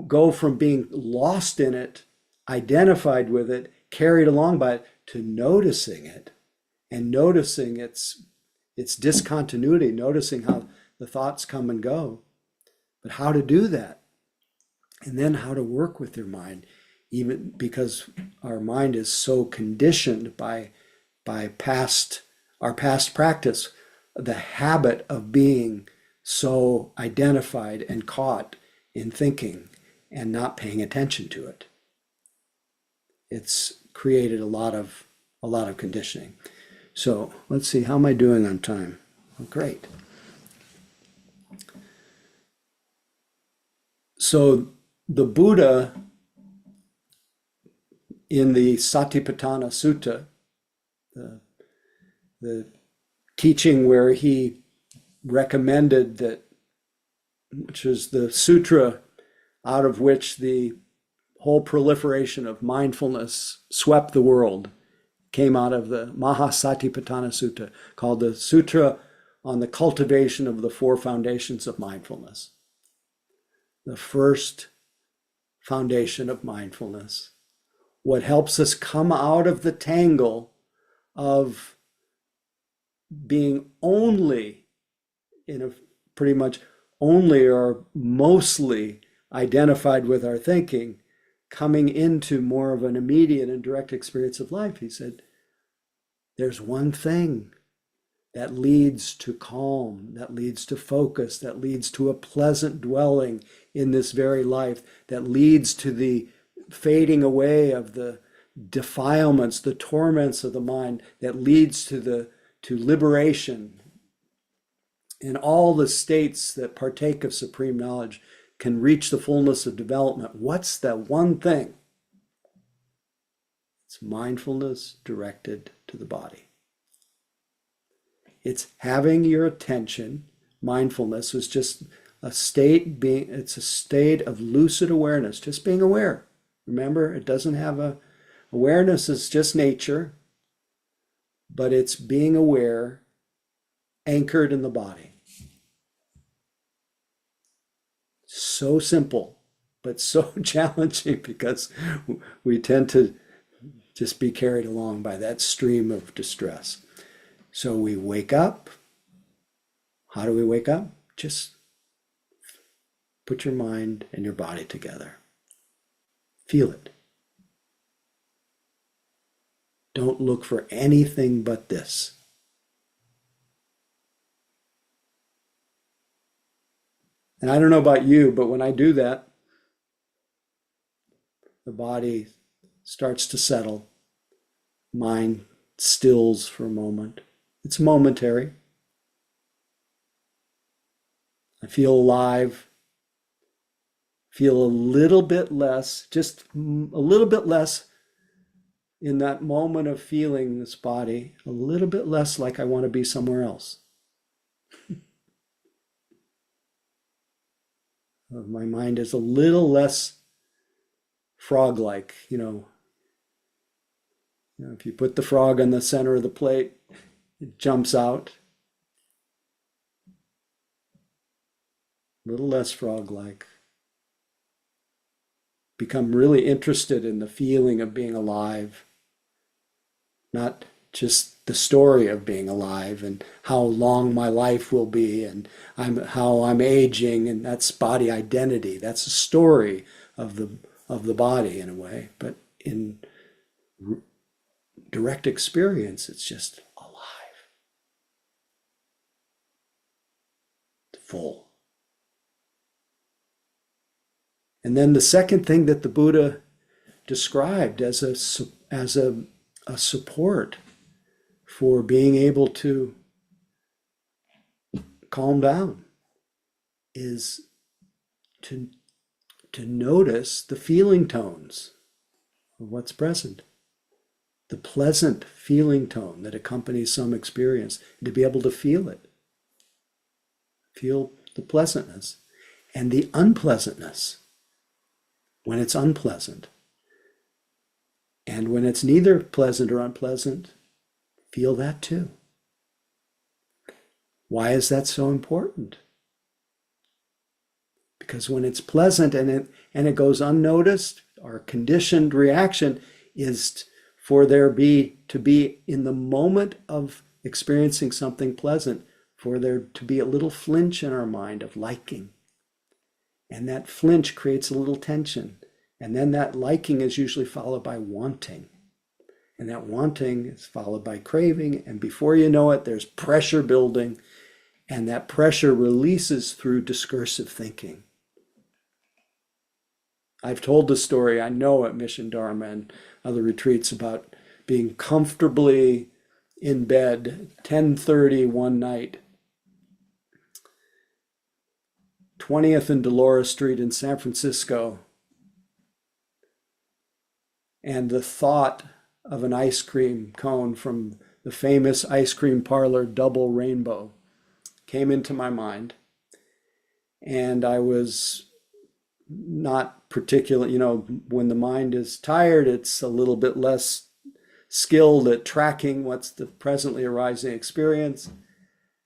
go from being lost in it, identified with it, carried along by it, to noticing it and noticing its discontinuity, noticing how the thoughts come and go. But how to do that, and then how to work with your mind, even because our mind is so conditioned by our past practice, the habit of being so identified and caught in thinking and not paying attention to it. It's created a lot of conditioning. So let's see, how am I doing on time? Oh, great. So the Buddha in the Satipatthana Sutta, the teaching where he recommended that, which is the sutra out of which the whole proliferation of mindfulness swept the world, came out of the Mahasatipatthana Sutta, called the Sutra on the Cultivation of the Four Foundations of Mindfulness. The first foundation of mindfulness, what helps us come out of the tangle of being only, pretty much only or mostly identified with our thinking, coming into more of an immediate and direct experience of life. He said, there's one thing that leads to calm, that leads to focus, that leads to a pleasant dwelling in this very life, that leads to the fading away of the defilements, the torments of the mind, that leads to liberation. And all the states that partake of supreme knowledge can reach the fullness of development. What's that one thing? It's mindfulness directed to the body. It's having your attention. Mindfulness is just it's a state of lucid awareness, just being aware. Remember, it doesn't have awareness is just nature, but it's being aware, anchored in the body. So simple, but so challenging because we tend to just be carried along by that stream of distress. So we wake up. How do we wake up? Just put your mind and your body together. Feel it. Don't look for anything but this. And I don't know about you, but when I do that, the body starts to settle. Mind stills for a moment. It's momentary. I feel alive. Feel a little bit less, just a little bit less in that moment of feeling this body, a little bit less like I want to be somewhere else. My mind is a little less frog-like, if you put the frog on the center of the plate, it jumps out. A little less frog-like. Become really interested in the feeling of being alive, not just the story of being alive and how long my life will be and how I'm aging, and that's body identity. That's a story of the body in a way, but in direct experience, it's just alive, full. And then the second thing that the Buddha described as a support for being able to calm down is to notice the feeling tones of what's present, the pleasant feeling tone that accompanies some experience, and to be able to feel it, feel the pleasantness and the unpleasantness when it's unpleasant. And when it's neither pleasant or unpleasant, feel that too. Why is that so important? Because when it's pleasant and it goes unnoticed, our conditioned reaction is for there to be in the moment of experiencing something pleasant, for there to be a little flinch in our mind of liking. And that flinch creates a little tension. And then that liking is usually followed by wanting. And that wanting is followed by craving. And before you know it, there's pressure building. And that pressure releases through discursive thinking. I've told the story, I know, at Mission Dharma and other retreats about being comfortably in bed, 10:30 one night, 20th and Dolores Street in San Francisco. And the thought of an ice cream cone from the famous ice cream parlor Double Rainbow came into my mind. And I was not particularly, when the mind is tired, it's a little bit less skilled at tracking what's the presently arising experience.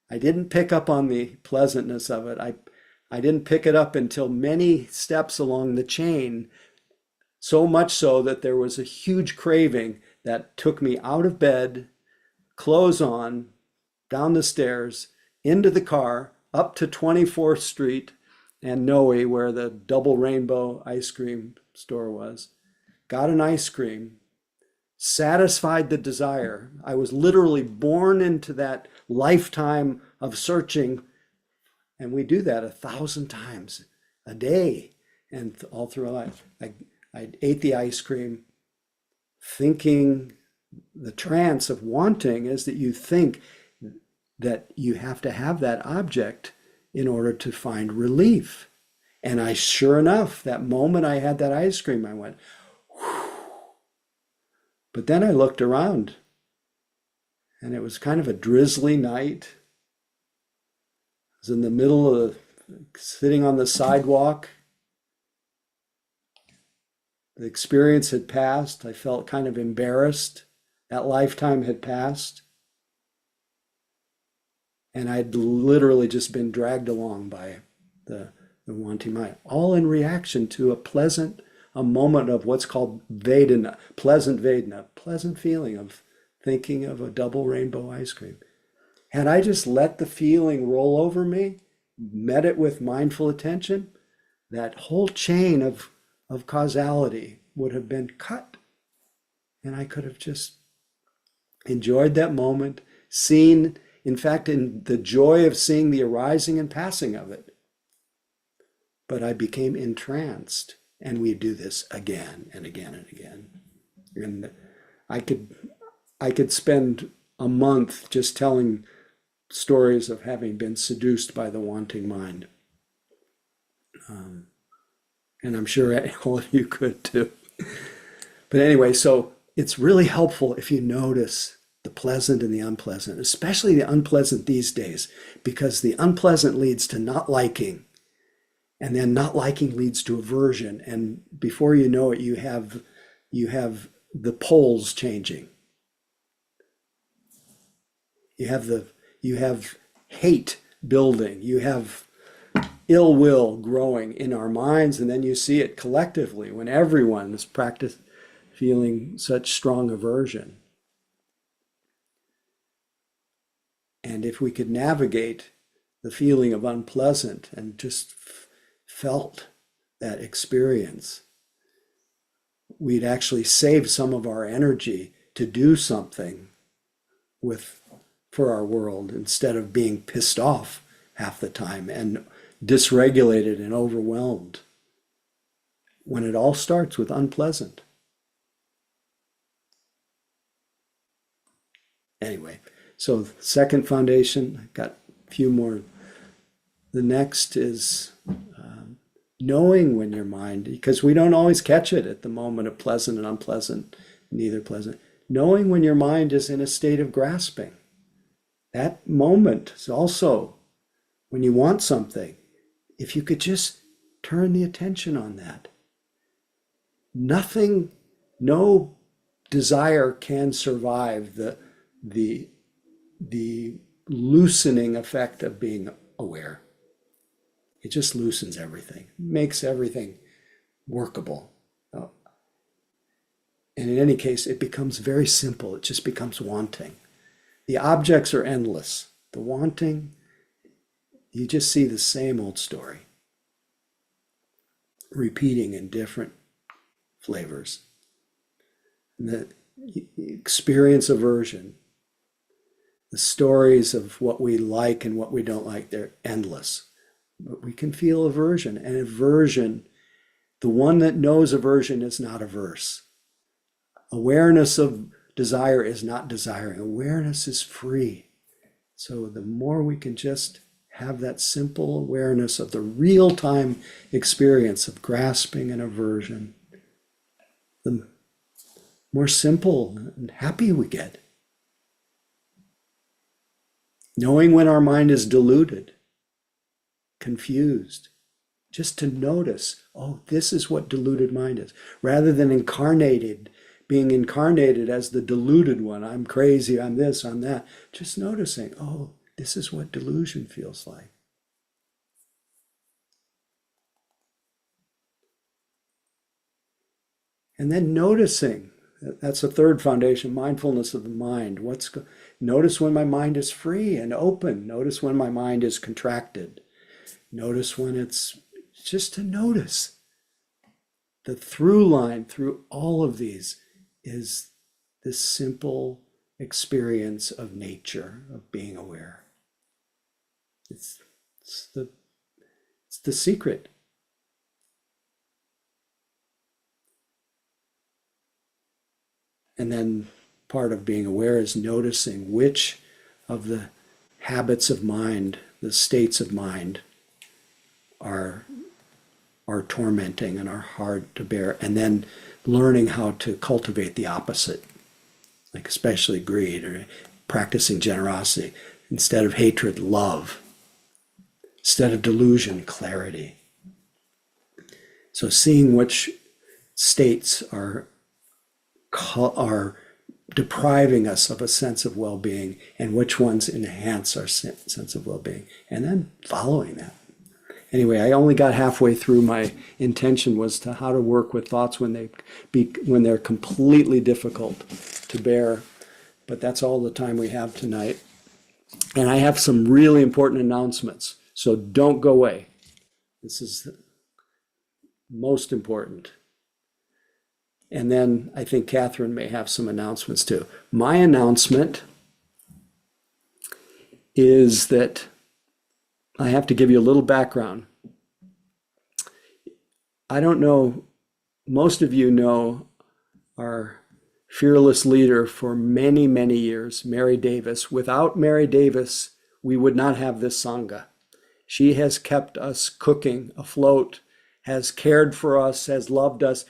I didn't pick up on the pleasantness of it. I didn't pick it up until many steps along the chain, so much so that there was a huge craving that took me out of bed, clothes on, down the stairs, into the car, up to 24th Street and Noe, where the Double Rainbow ice cream store was. Got an ice cream, satisfied the desire. I was literally born into that lifetime of searching, and we do that 1,000 times a day and all through our life. I ate the ice cream thinking, the trance of wanting is that you think that you have to have that object in order to find relief. And I, sure enough, that moment I had that ice cream, I went, whew. But then I looked around and it was kind of a drizzly night. I was in the middle of sitting on the sidewalk. The experience had passed. I felt kind of embarrassed. That lifetime had passed. And I'd literally just been dragged along by the wanting mind, all in reaction to a moment of what's called Vedana, pleasant Vedana, pleasant feeling of thinking of a double rainbow ice cream. Had I just let the feeling roll over me, met it with mindful attention, that whole chain of causality would have been cut. And I could have just enjoyed that moment, seen, in fact, in the joy of seeing the arising and passing of it. But I became entranced, and we do this again and again and again. And I could spend a month just telling stories of having been seduced by the wanting mind. And I'm sure all of you could too. But anyway, so it's really helpful if you notice the pleasant and the unpleasant, especially the unpleasant these days, because the unpleasant leads to not liking, and then not liking leads to aversion. And before you know it, you have the poles changing. You have hate building. You have ill will growing in our minds, and then you see it collectively when everyone is feeling such strong aversion. And if we could navigate the feeling of unpleasant and just felt that experience, we'd actually save some of our energy to do something for our world, instead of being pissed off half the time and dysregulated and overwhelmed, when it all starts with unpleasant. Anyway, so second foundation, I've got a few more. The next is knowing when your mind, because we don't always catch it at the moment of pleasant and unpleasant, neither pleasant. Knowing when your mind is in a state of grasping. That moment is also when you want something. If you could just turn the attention on that. No desire can survive the loosening effect of being aware. It just loosens everything, makes everything workable. And in any case, it becomes very simple. It just becomes wanting. The objects are endless. The wanting, you just see the same old story, repeating in different flavors. And the experience aversion, the stories of what we like and what we don't like, they're endless. But we can feel aversion. And aversion, the one that knows aversion is not averse. Awareness of desire is not desiring. Awareness is free. So the more we can just have that simple awareness of the real-time experience of grasping and aversion, the more simple and happy we get. Knowing when our mind is deluded, confused, just to notice, oh, this is what deluded mind is, rather than being incarnated as the deluded one. I'm crazy, I'm this, I'm that. Just noticing, oh, this is what delusion feels like. And then noticing, that's the third foundation, mindfulness of the mind. Notice when my mind is free and open. Notice when my mind is contracted. Notice when it's just to notice. The through line through all of these is this simple experience of nature, of being aware. It's the secret. And then part of being aware is noticing which of the habits of mind, the states of mind, are tormenting and are hard to bear, and then learning how to cultivate the opposite, like especially greed, or practicing generosity. Instead of hatred, love. Instead of delusion, clarity. So seeing which states are depriving us of a sense of well-being and which ones enhance our sense of well-being, and then following that. Anyway, I only got halfway through. My intention was to how to work with thoughts when they're completely difficult to bear, but that's all the time we have tonight. And I have some really important announcements, so don't go away. This is most important. And then I think Catherine may have some announcements too. My announcement is that I have to give you a little background. I don't know, most of you know our fearless leader for many, many years, Mary Davis. Without Mary Davis, we would not have this Sangha. She has kept us cooking afloat, has cared for us, has loved us.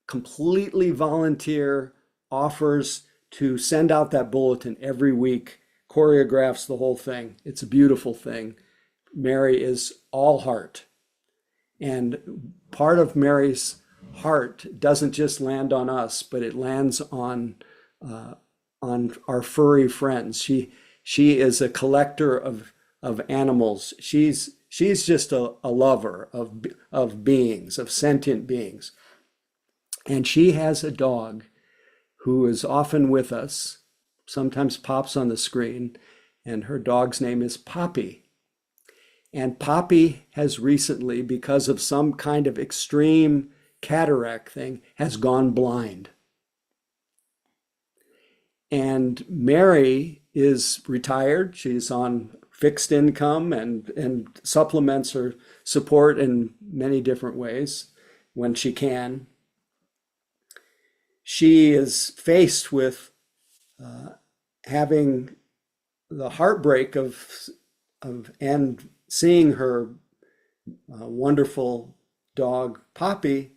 Completely volunteer, offers to send out that bulletin every week, choreographs the whole thing. It's a beautiful thing. Mary is all heart. And part of Mary's heart doesn't just land on us, but it lands on our furry friends. She is a collector of animals. She's just a lover of beings, of sentient beings. And she has a dog who is often with us, sometimes pops on the screen, and her dog's name is Poppy. And Poppy has recently, because of some kind of extreme cataract thing, has gone blind. And Mary is retired. She's on fixed income and supplements her support in many different ways when she can. She is faced with having the heartbreak of and seeing her wonderful dog Poppy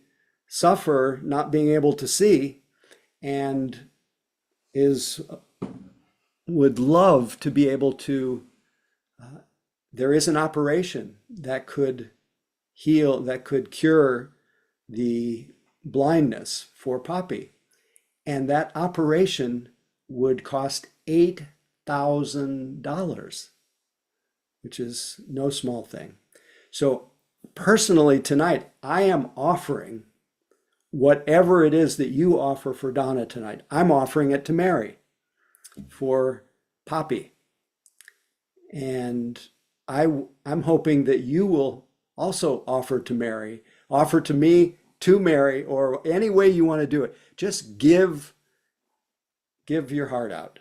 suffer, not being able to see, and would love to be able to. There is an operation that could heal, that could cure the blindness for Poppy. And that operation would cost $8,000, which is no small thing. So personally tonight, I am offering whatever it is that you offer for Donna tonight. I'm offering it to Mary for Poppy. And I'm hoping that you will also offer to Mary, offer to me, to Mary, or any way you want to do it. Just give your heart out.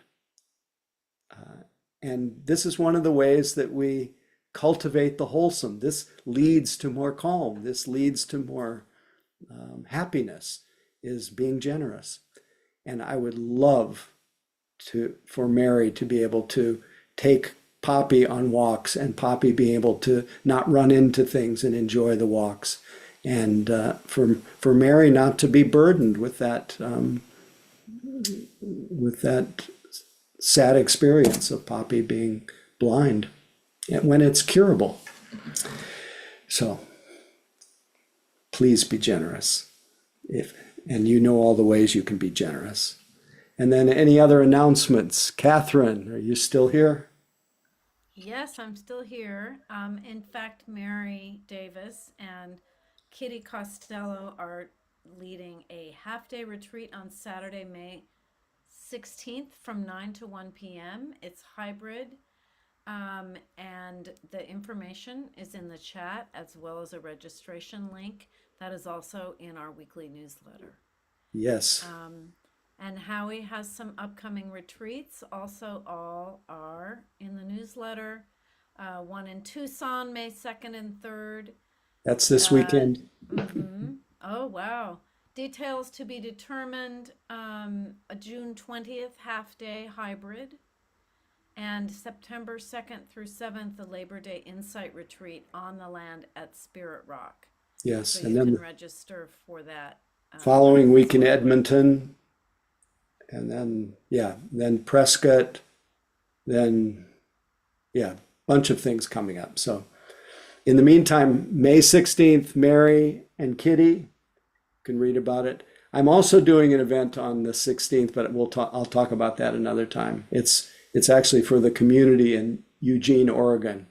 And this is one of the ways that we cultivate the wholesome. This leads to more calm. This leads to more happiness, is being generous. And I would love for Mary to be able to take Poppy on walks, and Poppy being able to not run into things and enjoy the walks. And for Mary not to be burdened with that sad experience of Poppy being blind when it's curable. So please be generous. And you know all the ways you can be generous. And then any other announcements? Catherine, are you still here? Yes, I'm still here. In fact, Mary Davis and Kitty Costello are leading a half-day retreat on Saturday, May 16th from 9 to 1 p.m. It's hybrid. And the information is in the chat, as well as a registration link that is also in our weekly newsletter. Yes. And Howie has some upcoming retreats. Also, all are in the newsletter. One in Tucson, May 2nd and 3rd. That's this weekend. Oh, wow. Details to be determined. A June 20th half-day hybrid. And September 2nd through 7th, the Labor Day Insight Retreat on the land at Spirit Rock. Yes, So and you then can register for that. Following week in Edmonton, and then Prescott, then bunch of things coming up. So in the meantime, May 16th, Mary and Kitty can read about it. I'm also doing an event on the 16th, but I'll talk about that another time. It's actually for the community in Eugene, Oregon.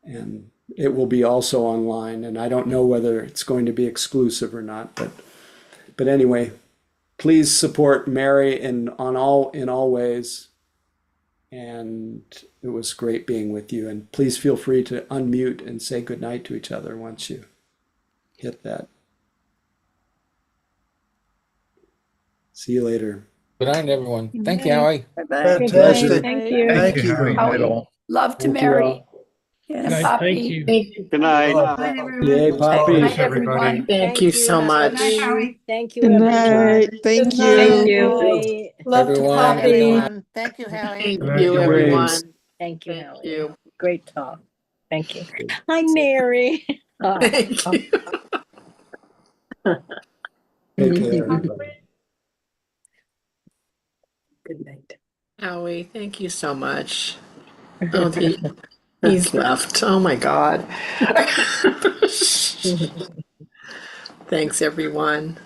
And it will be also online, and I don't know whether it's going to be exclusive or not, but anyway, please support Mary in all ways. And it was great being with you. And please feel free to unmute and say goodnight to each other once you hit that. See you later. Good night, everyone. Thank you, Howie. Bye-bye. Good Pleasure. night. Thank you. Thank you, Howie. Howie. Howie, love to Thank you Mary all. and Yes. Thank Poppy. you. Good night. Night, everyone. Yay, Good Poppy. night, everyone. Thank you so much. Thank you, Good everyone. night. Thank Good night. Thank you. you. Bye. Love to Everyone. Poppy. Everyone. Thank you, Howie. Good night, you, everyone. everyone. Thank you, Thank Howie. you. Great talk. Thank you. Hi, Mary. Thank you. Take care, everybody. Good night. Howie, thank you so much. Oh, he's left. Oh my God. Thanks, everyone.